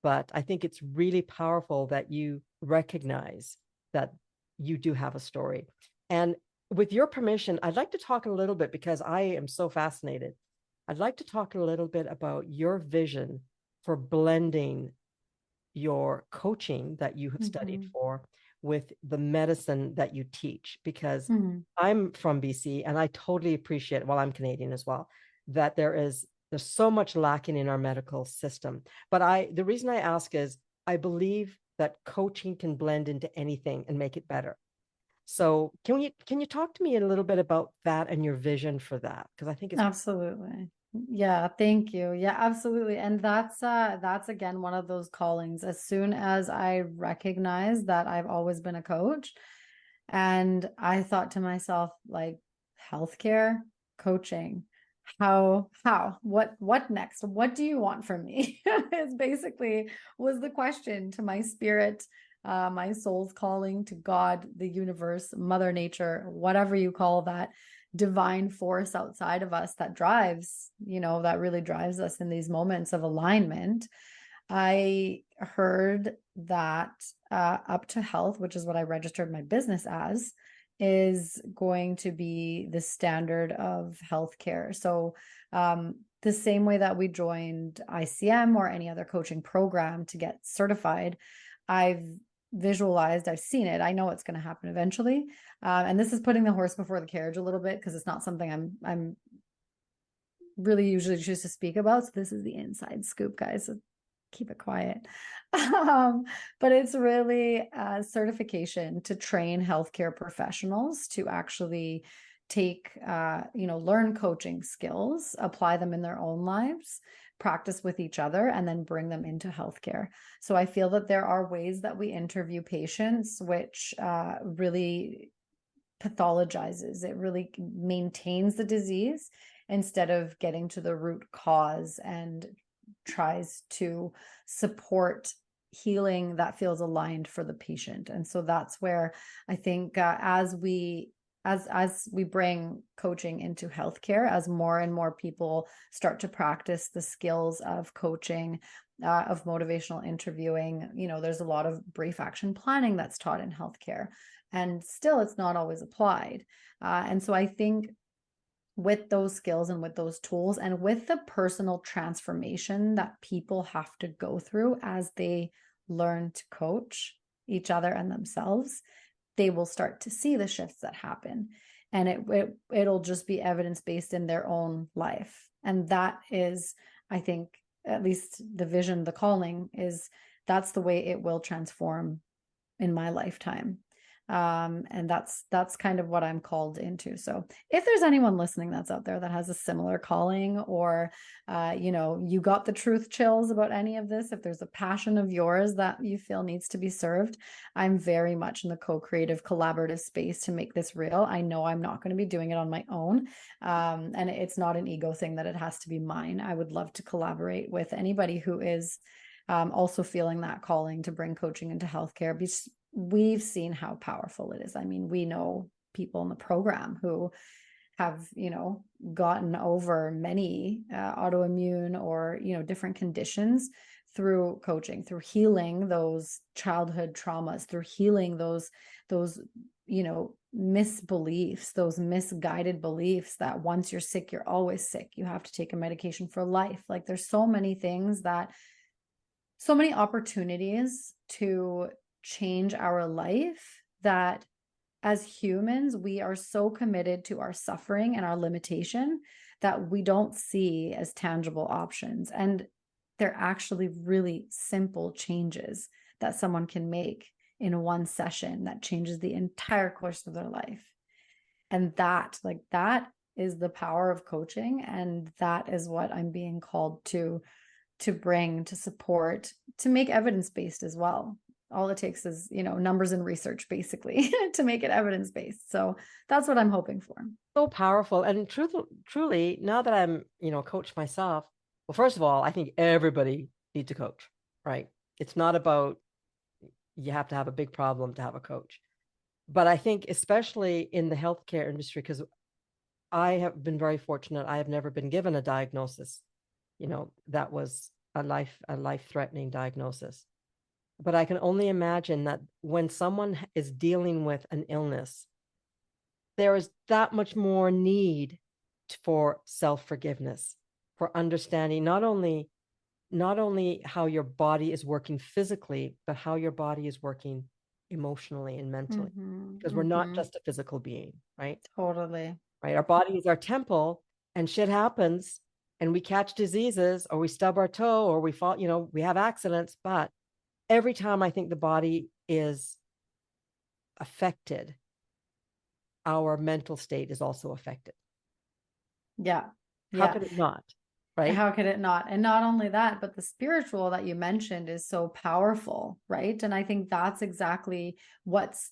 [SPEAKER 1] But I think it's really powerful that you recognize that you do have a story. And with your permission, I'd like to talk a little bit, because I am so fascinated. I'd like to talk a little bit about your vision for blending your coaching that you have studied
[SPEAKER 2] Mm-hmm.
[SPEAKER 1] for with the medicine that you teach, because
[SPEAKER 2] Mm-hmm.
[SPEAKER 1] I'm from BC and I totally appreciate, well, I'm Canadian as well, that there's so much lacking in our medical system. But the reason I ask is I believe that coaching can blend into anything and make it better. So can you talk to me a little bit about that and your vision for that? Because I think it's
[SPEAKER 2] Absolutely. Yeah, thank you. Yeah, absolutely. And that's again one of those callings. As soon as I recognize that I've always been a coach, and I thought to myself, like, healthcare, coaching, what next? What do you want from me? It's basically was the question to my spirit, my soul's calling, to God, the universe, Mother Nature, whatever you call that divine force outside of us that that really drives us in these moments of alignment. I heard that Up to Health, which is what I registered my business as, is going to be the standard of healthcare. So the same way that we joined ICM or any other coaching program to get certified, I've I've seen it. I know it's going to happen eventually. And this is putting the horse before the carriage a little bit, because it's not something I'm really usually choose to speak about. So this is the inside scoop, guys. So keep it quiet. But it's really a certification to train healthcare professionals to actually take, learn coaching skills, apply them in their own lives, practice with each other, and then bring them into healthcare. So I feel that there are ways that we interview patients, which really pathologizes. It really maintains the disease instead of getting to the root cause, and tries to support healing that feels aligned for the patient. And so that's where I think as we bring coaching into healthcare, as more and more people start to practice the skills of coaching, of motivational interviewing, there's a lot of brief action planning that's taught in healthcare, and still it's not always applied. And so I think with those skills and with those tools and with the personal transformation that people have to go through as they learn to coach each other and themselves, they will start to see the shifts that happen. And it'll just be evidence-based in their own life. And that is, I think, at least the vision, the calling is, that's the way it will transform in my lifetime. And that's kind of what I'm called into. So if there's anyone listening that's out there that has a similar calling, or you got the truth chills about any of this, if there's a passion of yours that you feel needs to be served, I'm very much in the co-creative collaborative space to make this real. I know I'm not going to be doing it on my own. And it's not an ego thing that it has to be mine. I would love to collaborate with anybody who is also feeling that calling to bring coaching into healthcare, because we've seen how powerful it is. I mean, we know people in the program who have, gotten over many autoimmune or, different conditions through coaching, through healing those childhood traumas, through healing those, misbeliefs, those misguided beliefs that once you're sick, you're always sick. You have to take a medication for life. Like, there's so many things so many opportunities to change our life, that as humans, we are so committed to our suffering and our limitation that we don't see as tangible options. And they're actually really simple changes that someone can make in one session that changes the entire course of their life. And that is the power of coaching. And that is what I'm being called to bring, to support, to make evidence-based as well. All it takes is, numbers and research, basically, to make it evidence-based. So that's what I'm hoping for.
[SPEAKER 1] So powerful. And truly, now that I'm, a coach myself, well, first of all, I think everybody needs a coach, right? It's not about you have to have a big problem to have a coach. But I think especially in the healthcare industry, because I have been very fortunate, I have never been given a diagnosis, that was a life-threatening diagnosis. But I can only imagine that when someone is dealing with an illness, there is that much more need for self-forgiveness, for understanding not only how your body is working physically, but how your body is working emotionally and mentally. Because we're not just a physical being, right?
[SPEAKER 2] Totally.
[SPEAKER 1] Right. Our body is our temple, and shit happens, and we catch diseases, or we stub our toe, or we fall, we have accidents. But every time I think the body is affected, our mental state is also affected.
[SPEAKER 2] Yeah.
[SPEAKER 1] How could it not? Right?
[SPEAKER 2] How could it not? And not only that, but the spiritual that you mentioned is so powerful, right? And I think that's exactly what's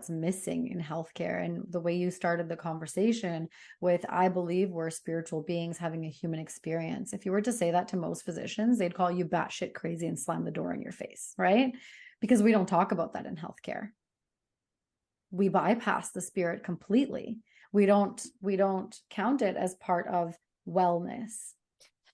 [SPEAKER 2] missing in healthcare. And the way you started the conversation with, I believe we're spiritual beings having a human experience. If you were to say that to most physicians, they'd call you batshit crazy and slam the door in your face, right? Because we don't talk about that in healthcare. We bypass the spirit completely. We don't count it as part of wellness.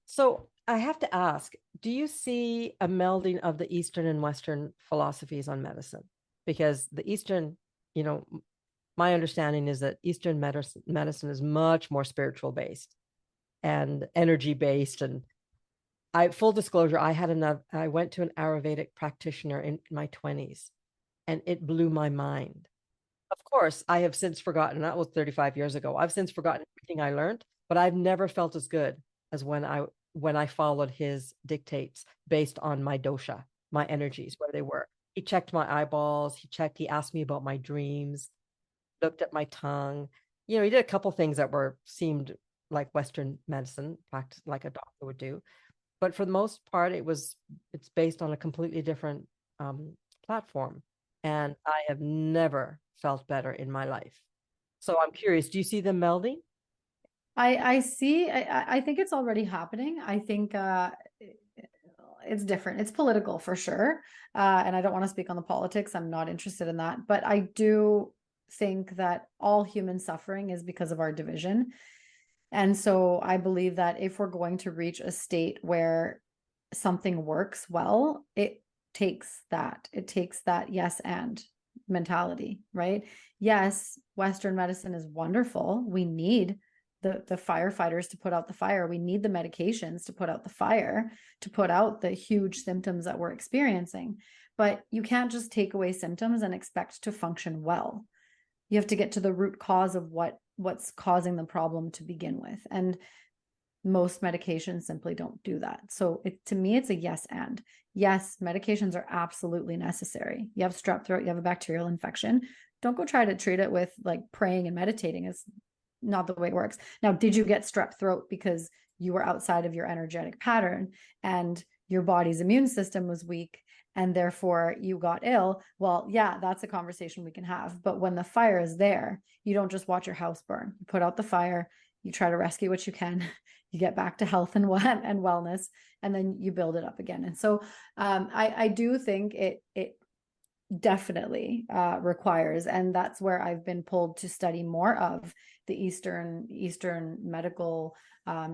[SPEAKER 1] So I have to ask, do you see a melding of the Eastern and Western philosophies on medicine? Because the Eastern, my understanding is that Eastern medicine is much more spiritual based and energy based. And full disclosure, I went to an Ayurvedic practitioner in my 20s, and it blew my mind. Of course, I have since forgotten, that was 35 years ago. I've since forgotten everything I learned, but I've never felt as good as when I followed his dictates based on my dosha, my energies, where they were. He checked my eyeballs. He asked me about my dreams, looked at my tongue. He did a couple things that seemed like Western medicine, practice like a doctor would do. But for the most part, it's based on a completely different platform. And I have never felt better in my life. So I'm curious, do you see them melding?
[SPEAKER 2] I see. I think it's already happening. I think it's different. It's political for sure. And I don't want to speak on the politics. I'm not interested in that. But I do think that all human suffering is because of our division. And so I believe that if we're going to reach a state where something works well, it takes that yes and mentality, right? Yes, Western medicine is wonderful. We need the firefighters to put out the fire. We need the medications to put out the fire, to put out the huge symptoms that we're experiencing. But you can't just take away symptoms and expect to function well. You have to get to the root cause of what's causing the problem to begin with. And most medications simply don't do that. So to me, it's a yes and. Yes, medications are absolutely necessary. You have strep throat, you have a bacterial infection. Don't go try to treat it with like praying and meditating. It's not the way it works. Now, did you get strep throat because you were outside of your energetic pattern and your body's immune system was weak and therefore you got ill? Well, yeah, that's a conversation we can have. But when the fire is there, you don't just watch your house burn. You put out the fire, you try to rescue what you can, you get back to health and wellness, and then you build it up again. And so I do think it definitely requires, and that's where I've been pulled to study more of the Eastern medical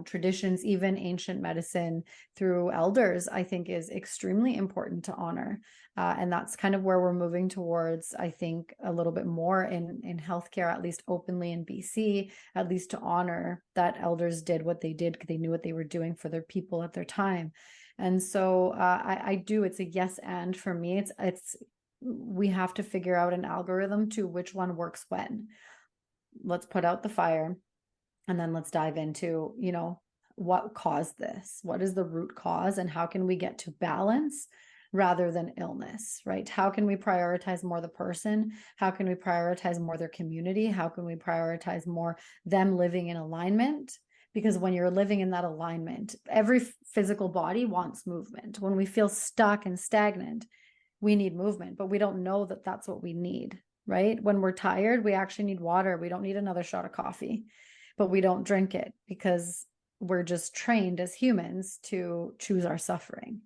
[SPEAKER 2] traditions, even ancient medicine through elders, I think is extremely important to honor. And that's kind of where we're moving towards, I think, a little bit more in healthcare, at least openly in BC, at least to honor that elders did what they did because they knew what they were doing for their people at their time. And so I do, it's a yes and for me. It's we have to figure out an algorithm to which one works when. Let's put out the fire and then let's dive into, what caused this? What is the root cause and how can we get to balance rather than illness, right? How can we prioritize more the person? How can we prioritize more their community? How can we prioritize more them living in alignment? Because when you're living in that alignment, every physical body wants movement. When we feel stuck and stagnant, we need movement, but we don't know that that's what we need, right? When we're tired, we actually need water. We don't need another shot of coffee, but we don't drink it because we're just trained as humans to choose our suffering.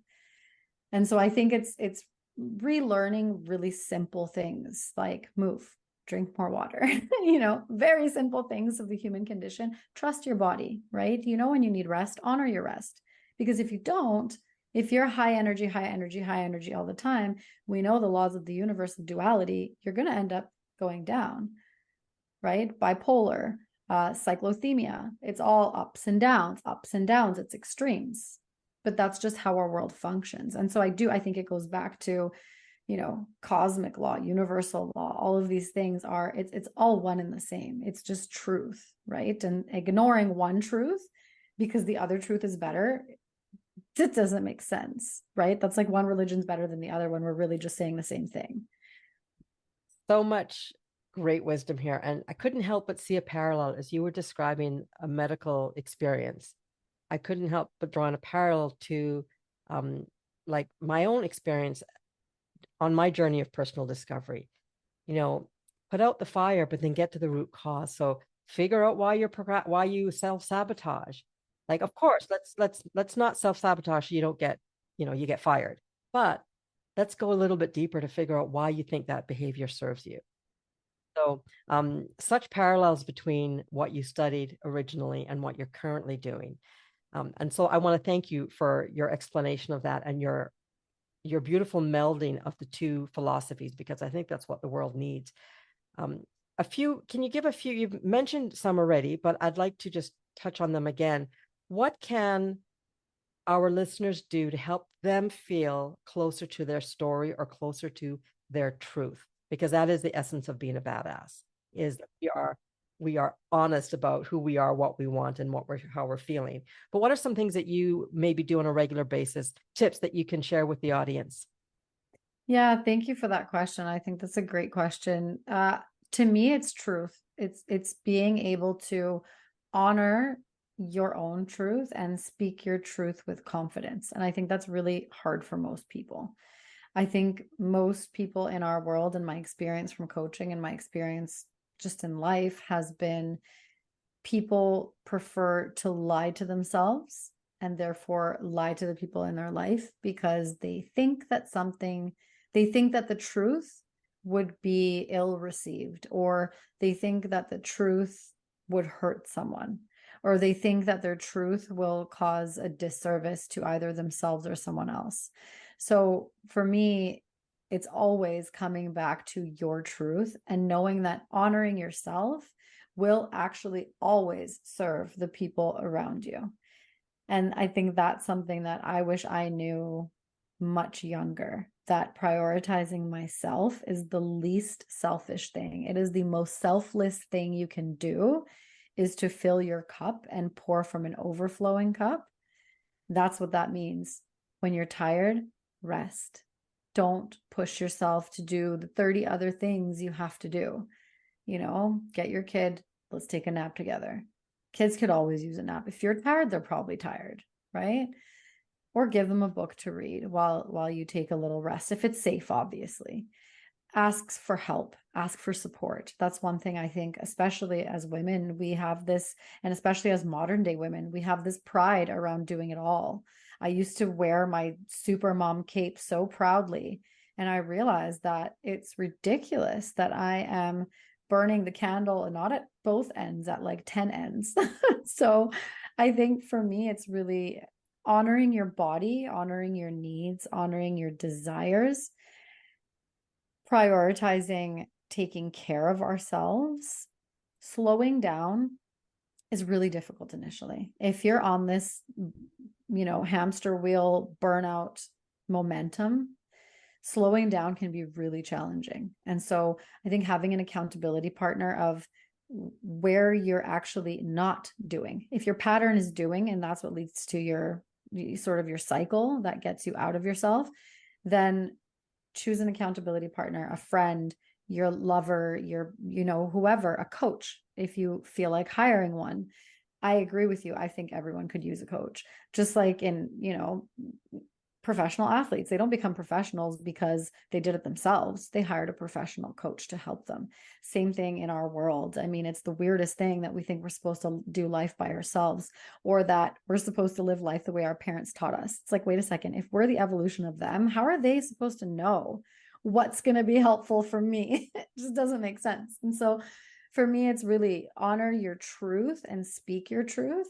[SPEAKER 2] And so I think it's relearning really simple things like move, drink more water, very simple things of the human condition. Trust your body, right? When you need rest, honor your rest. Because if you don't, if you're high energy all the time, we know the laws of the universe of duality, you're going to end up going down, right? Bipolar, cyclothemia, it's all ups and downs, it's extremes. But that's just how our world functions. And so I think it goes back to, cosmic law, universal law, all of these things it's all one and the same. It's just truth, right? And ignoring one truth because the other truth is better, it doesn't make sense, right? That's like one religion's better than the other when we're really just saying the same thing.
[SPEAKER 1] So much great wisdom here. And I couldn't help but see a parallel as you were describing a medical experience. I couldn't help but draw in a parallel to like my own experience on my journey of personal discovery. Put out the fire, but then get to the root cause. So figure out why you self-sabotage. Like, of course, let's not self-sabotage so you don't get, you get fired. But let's go a little bit deeper to figure out why you think that behavior serves you. So such parallels between what you studied originally and what you're currently doing. And so I want to thank you for your explanation of that and your beautiful melding of the two philosophies, because I think that's what the world needs. Can you give a few? You've mentioned some already, but I'd like to just touch on them again. What can our listeners do to help them feel closer to their story or closer to their truth? Because that is the essence of being a badass, is that we are honest about who we are, what we want, and how we're feeling. But what are some things that you maybe do on a regular basis, tips that you can share with the audience?
[SPEAKER 2] Yeah, thank you for that question. I think that's a great question. To me, it's truth. It's being able to honor your own truth and speak your truth with confidence. And I think that's really hard for most people. I think most people in our world, and my experience from coaching and my experience just in life has been, people prefer to lie to themselves and therefore lie to the people in their life because they think that the truth would be ill received, or they think that the truth would hurt someone, or they think that their truth will cause a disservice to either themselves or someone else. So for me, it's always coming back to your truth and knowing that honoring yourself will actually always serve the people around you. And I think that's something that I wish I knew much younger, that prioritizing myself is the least selfish thing. It is the most selfless thing you can do, is to fill your cup and pour from an overflowing cup. That's what that means. When you're tired, rest. Don't push yourself to do the 30 other things you have to do. You know, get your kid, let's take a nap together. Kids could always use a nap. If you're tired, they're probably tired, right? Or give them a book to read while you take a little rest, if it's safe, obviously. Ask for help, ask for support. That's one thing I think, especially as women, we have this, and especially as modern day women, we have this pride around doing it all. I used to wear my super mom cape so proudly, and I realized that it's ridiculous that I am burning the candle and not at both ends, at like 10 ends. So I think for me, it's really honoring your body, honoring your needs, honoring your desires, prioritizing taking care of ourselves. Slowing down is really difficult initially. If you're on this, hamster wheel burnout momentum, slowing down can be really challenging. And so I think having an accountability partner of where you're actually not doing. If your pattern is doing, and that's what leads to your cycle that gets you out of yourself, then choose an accountability partner, a friend, your lover, whoever, a coach, if you feel like hiring one. I agree with you. I think everyone could use a coach. Just like in, professional athletes, they don't become professionals because they did it themselves. They hired a professional coach to help them. Same thing in our world. I mean, it's the weirdest thing that we think we're supposed to do life by ourselves, or that we're supposed to live life the way our parents taught us. It's like, wait a second, if we're the evolution of them, how are they supposed to know what's going to be helpful for me? It just doesn't make sense. And so for me, it's really honor your truth and speak your truth.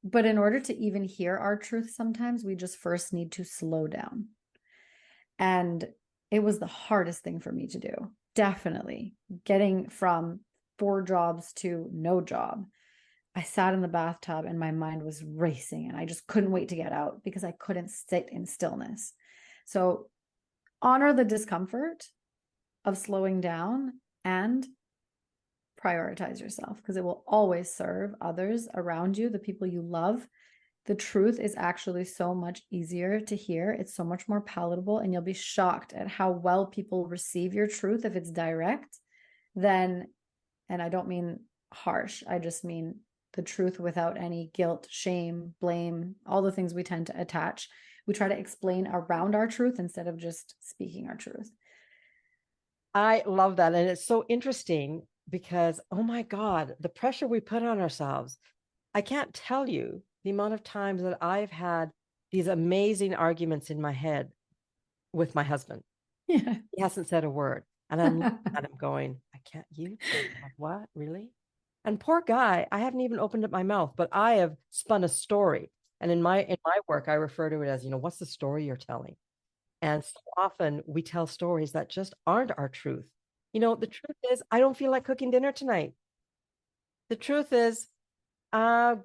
[SPEAKER 2] But in order to even hear our truth, sometimes we just first need to slow down. And it was the hardest thing for me to do. Definitely getting from 4 jobs to no job. I sat in the bathtub and my mind was racing and I just couldn't wait to get out because I couldn't sit in stillness. So honor the discomfort of slowing down and prioritize yourself, because it will always serve others around you, the people you love. The truth is actually so much easier to hear. It's so much more palatable, and you'll be shocked at how well people receive your truth if it's direct. And I don't mean harsh, I just mean the truth without any guilt, shame, blame, all the things we tend to attach. We try to explain around our truth instead of just speaking our truth.
[SPEAKER 1] I love that. And it's so interesting because, oh my God, the pressure we put on ourselves. I can't tell you the amount of times that I've had these amazing arguments in my head with my husband.
[SPEAKER 2] Yeah.
[SPEAKER 1] He hasn't said a word. And I'm looking at him going, I can't, you? What? Really? And poor guy, I haven't even opened up my mouth, but I have spun a story. And in my work, I refer to it as, what's the story you're telling? And so often we tell stories that just aren't our truth. The truth is, I don't feel like cooking dinner tonight. The truth is, I'm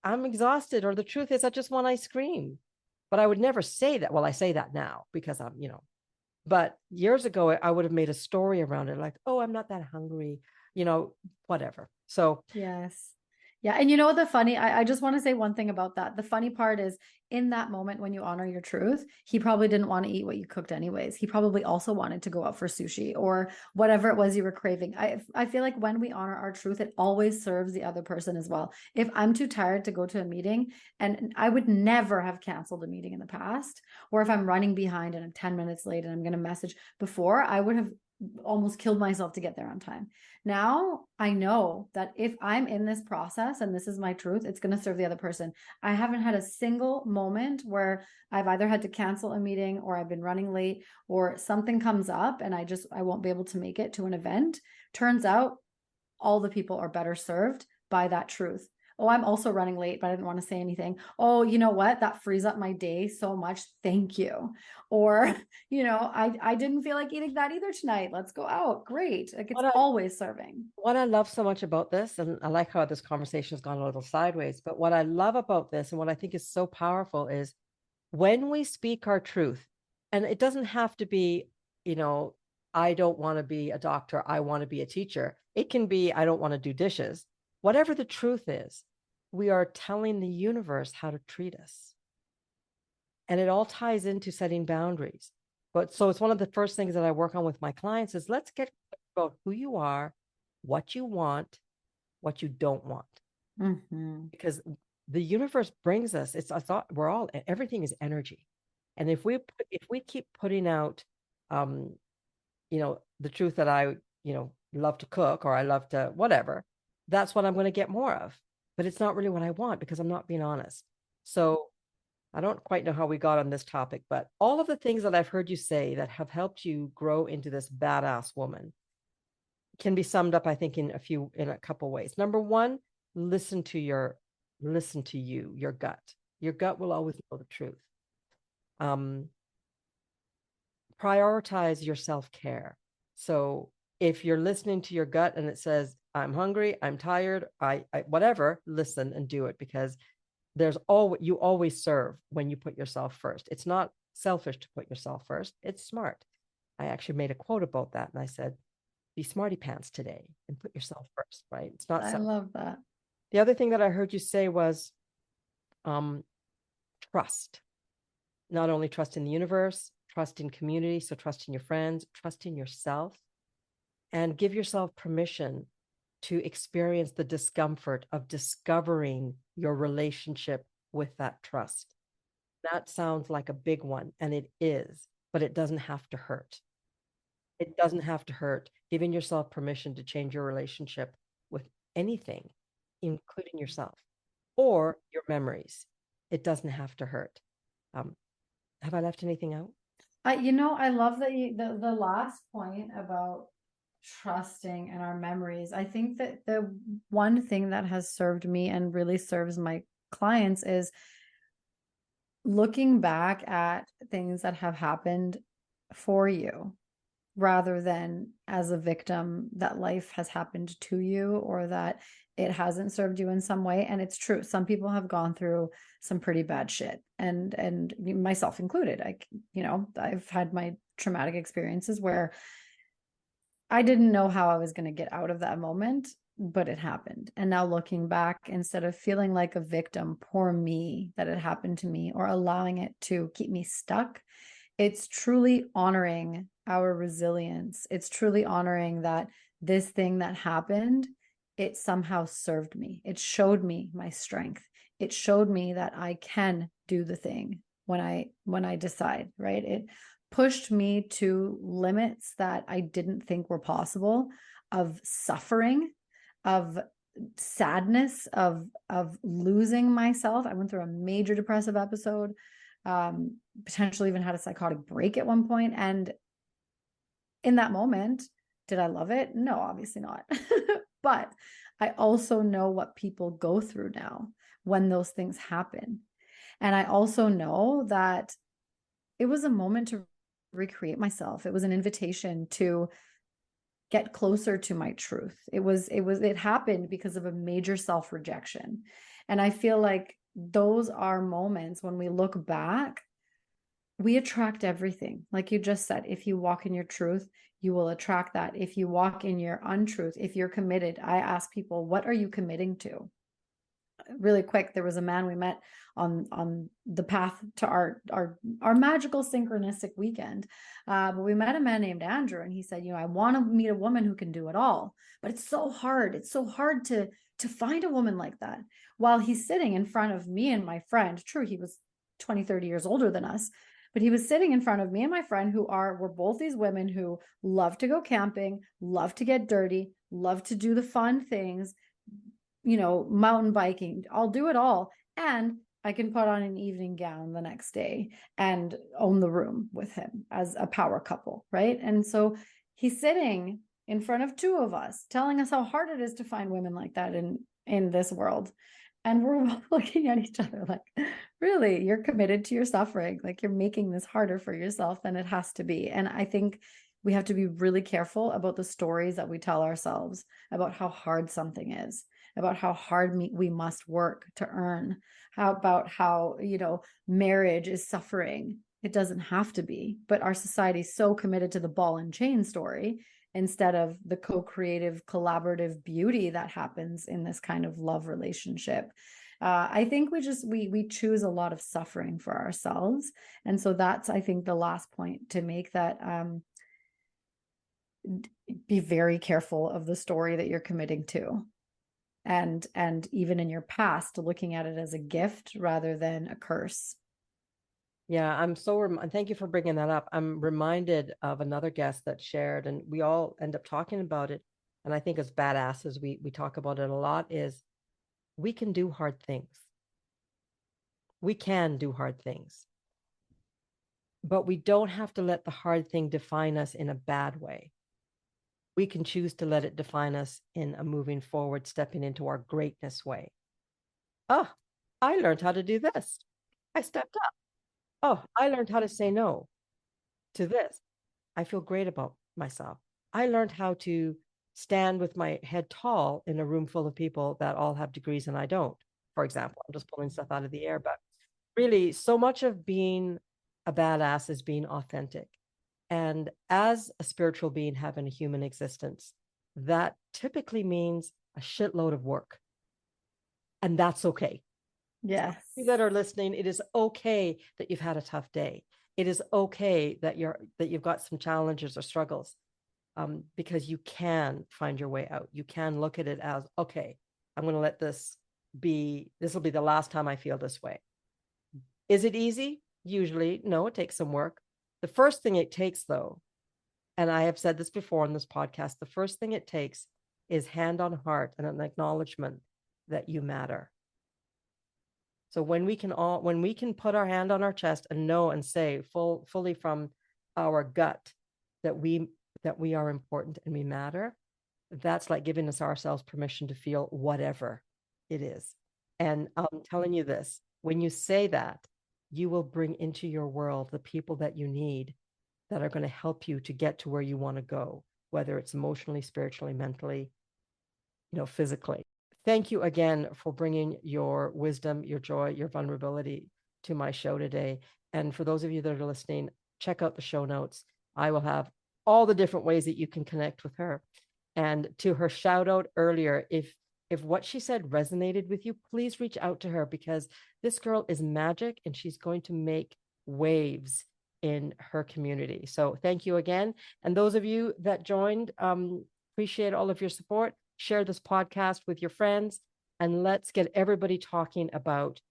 [SPEAKER 1] exhausted, or the truth is, I just want ice cream. But I would never say that. Well, I say that now because but years ago, I would have made a story around it, like, oh, I'm not that hungry, whatever. So,
[SPEAKER 2] yes. Yeah. And I just want to say one thing about that. The funny part is, in that moment when you honor your truth, he probably didn't want to eat what you cooked anyways. He probably also wanted to go out for sushi or whatever it was you were craving. I feel like when we honor our truth, it always serves the other person as well. If I'm too tired to go to a meeting, and I would never have canceled a meeting in the past, or if I'm running behind and I'm 10 minutes late and I'm going to message before, I would have almost killed myself to get there on time. Now I know that if I'm in this process and this is my truth, it's going to serve the other person. I haven't had a single moment where I've either had to cancel a meeting, or I've been running late, or something comes up and I won't be able to make it to an event. Turns out all the people are better served by that truth. Oh, I'm also running late, but I didn't want to say anything. Oh, you know what? That frees up my day so much. Thank you. Or, I didn't feel like eating that either tonight. Let's go out. Great. Like it's
[SPEAKER 1] What I
[SPEAKER 2] always serving.
[SPEAKER 1] what I love so much about this, and I like how this conversation has gone a little sideways, but what I love about this and what I think is so powerful is when we speak our truth, and it doesn't have to be, you know, I don't want to be a doctor, I want to be a teacher. It can be, I don't want to do dishes. Whatever the truth is, we are telling the universe how to treat us. And it all ties into setting boundaries. But so it's one of the first things that I work on with my clients is let's get about who you are, what you want, what you don't want.
[SPEAKER 2] Mm-hmm.
[SPEAKER 1] Because the universe brings us, I thought we're all, everything is energy. And if we keep putting out, um, the truth that I, love to cook or I love to whatever, that's what I'm going to get more of. But it's not really what I want because I'm not being honest. So I don't quite know how we got on this topic, but all of the things that I've heard you say that have helped you grow into this badass woman can be summed up, I think, in a couple ways. Number one, listen to you, your gut. Your gut will always know the truth. Um, prioritize your self-care. So if you're listening to your gut and it says, I'm hungry, I'm tired, I whatever, listen and do it because you always serve when you put yourself first. It's not selfish to put yourself first. It's smart. I actually made a quote about that and I said, be smarty pants today and put yourself first, right? It's not
[SPEAKER 2] I
[SPEAKER 1] selfish.
[SPEAKER 2] love that.
[SPEAKER 1] The other thing that I heard you say was trust. Not only trust in the universe, trust in community, so trust in your friends, trust in yourself, and give yourself permission to experience the discomfort of discovering your relationship with that trust. That sounds like a big one, and it is, but it doesn't have to hurt. It doesn't have to hurt. Giving yourself permission to change your relationship with anything, including yourself or your memories. It doesn't have to hurt. Um, have I left anything out?
[SPEAKER 2] I love that the last point about trusting in our memories. I think that the one thing that has served me and really serves my clients is looking back at things that have happened for you rather than as a victim that life has happened to you or that it hasn't served you in some way. And it's true, some people have gone through some pretty bad shit, and myself included. I've had my traumatic experiences where I didn't know how I was going to get out of that moment, but it happened. And now looking back, instead of feeling like a victim, poor me that it happened to me, or allowing it to keep me stuck, it's truly honoring our resilience. It's truly honoring that this thing that happened, it somehow served me. It showed me my strength. It showed me that I can do the thing when I decide, right? It pushed me to limits that I didn't think were possible, of suffering, of sadness, of losing myself. I went through a major depressive episode, potentially even had a psychotic break at one point. And in that moment, did I love it? No, obviously not. But I also know what people go through now when those things happen. And I also know that it was a moment to recreate myself. It was an invitation to get closer to my truth. It happened because of a major self-rejection. And I feel like those are moments when we look back, we attract everything. Like you just said, if you walk in your truth, you will attract that. If you walk in your untruth, if you're committed, I ask people, what are you committing to? Really quick, there was a man we met on the path to our magical synchronistic weekend, but we met a man named Andrew, and he said, I want to meet a woman who can do it all, but it's so hard to find a woman like that. While he's sitting in front of me and my friend, true, he was 20-30 years older than us, but he was sitting in front of me and my friend we're both these women who love to go camping, love to get dirty, love to do the fun things, mountain biking. I'll do it all. And I can put on an evening gown the next day and own the room with him as a power couple, right? And so he's sitting in front of two of us telling us how hard it is to find women like that in this world. And we're all looking at each other like, really, you're committed to your suffering. Like you're making this harder for yourself than it has to be. And I think we have to be really careful about the stories that we tell ourselves about how hard something is, about how hard we must work to earn, how, marriage is suffering. It doesn't have to be, but our society is so committed to the ball and chain story instead of the co-creative, collaborative beauty that happens in this kind of love relationship. I think we choose a lot of suffering for ourselves. And so that's, I think, the last point to make, that be very careful of the story that you're committing to. And even in your past, looking at it as a gift rather than a curse.
[SPEAKER 1] Yeah, thank you for bringing that up. I'm reminded of another guest that shared, and we all end up talking about it. And I think as badasses, we talk about it a lot, is we can do hard things. We can do hard things, but we don't have to let the hard thing define us in a bad way. We can choose to let it define us in a moving forward, stepping into our greatness way. Oh, I learned how to do this. I stepped up. Oh, I learned how to say no to this. I feel great about myself. I learned how to stand with my head tall in a room full of people that all have degrees and I don't, for example. I'm just pulling stuff out of the air, but really, so much of being a badass is being authentic. And as a spiritual being having a human existence, that typically means a shitload of work. And that's okay.
[SPEAKER 2] Yes.
[SPEAKER 1] You that are listening, it is okay that you've had a tough day. It is okay that you've got some challenges or struggles, because you can find your way out. You can look at it as, okay, I'm going to let this will be the last time I feel this way. Is it easy? Usually, no, it takes some work. The first thing it takes, though, and I have said this before on this podcast, the first thing it takes is hand on heart and an acknowledgement that you matter. So when we can put our hand on our chest and know and say fully from our gut that we are important and we matter, that's like giving us ourselves permission to feel whatever it is. And I'm telling you this, when you say that, you will bring into your world the people that you need, that are going to help you to get to where you want to go, whether it's emotionally, spiritually, mentally, physically. Thank you again for bringing your wisdom, your joy, your vulnerability to my show today. And for those of you that are listening, check out the show notes. I will have all the different ways that you can connect with her. And to her shout out earlier, if what she said resonated with you, please reach out to her, because this girl is magic and she's going to make waves in her community. So thank you again. And those of you that joined, appreciate all of your support. Share this podcast with your friends, and let's get everybody talking about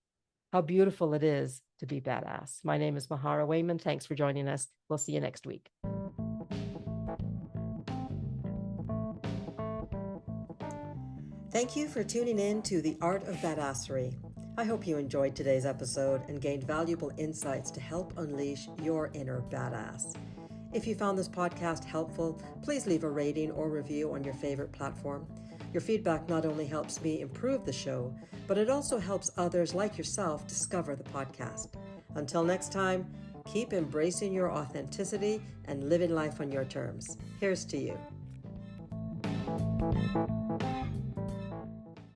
[SPEAKER 1] how beautiful it is to be badass. My name is Mahara Wayman. Thanks for joining us. We'll see you next week. Thank you for tuning in to The Art of Badassery. I hope you enjoyed today's episode and gained valuable insights to help unleash your inner badass. If you found this podcast helpful, please leave a rating or review on your favorite platform. Your feedback not only helps me improve the show, but it also helps others like yourself discover the podcast. Until next time, keep embracing your authenticity and living life on your terms. Here's to you.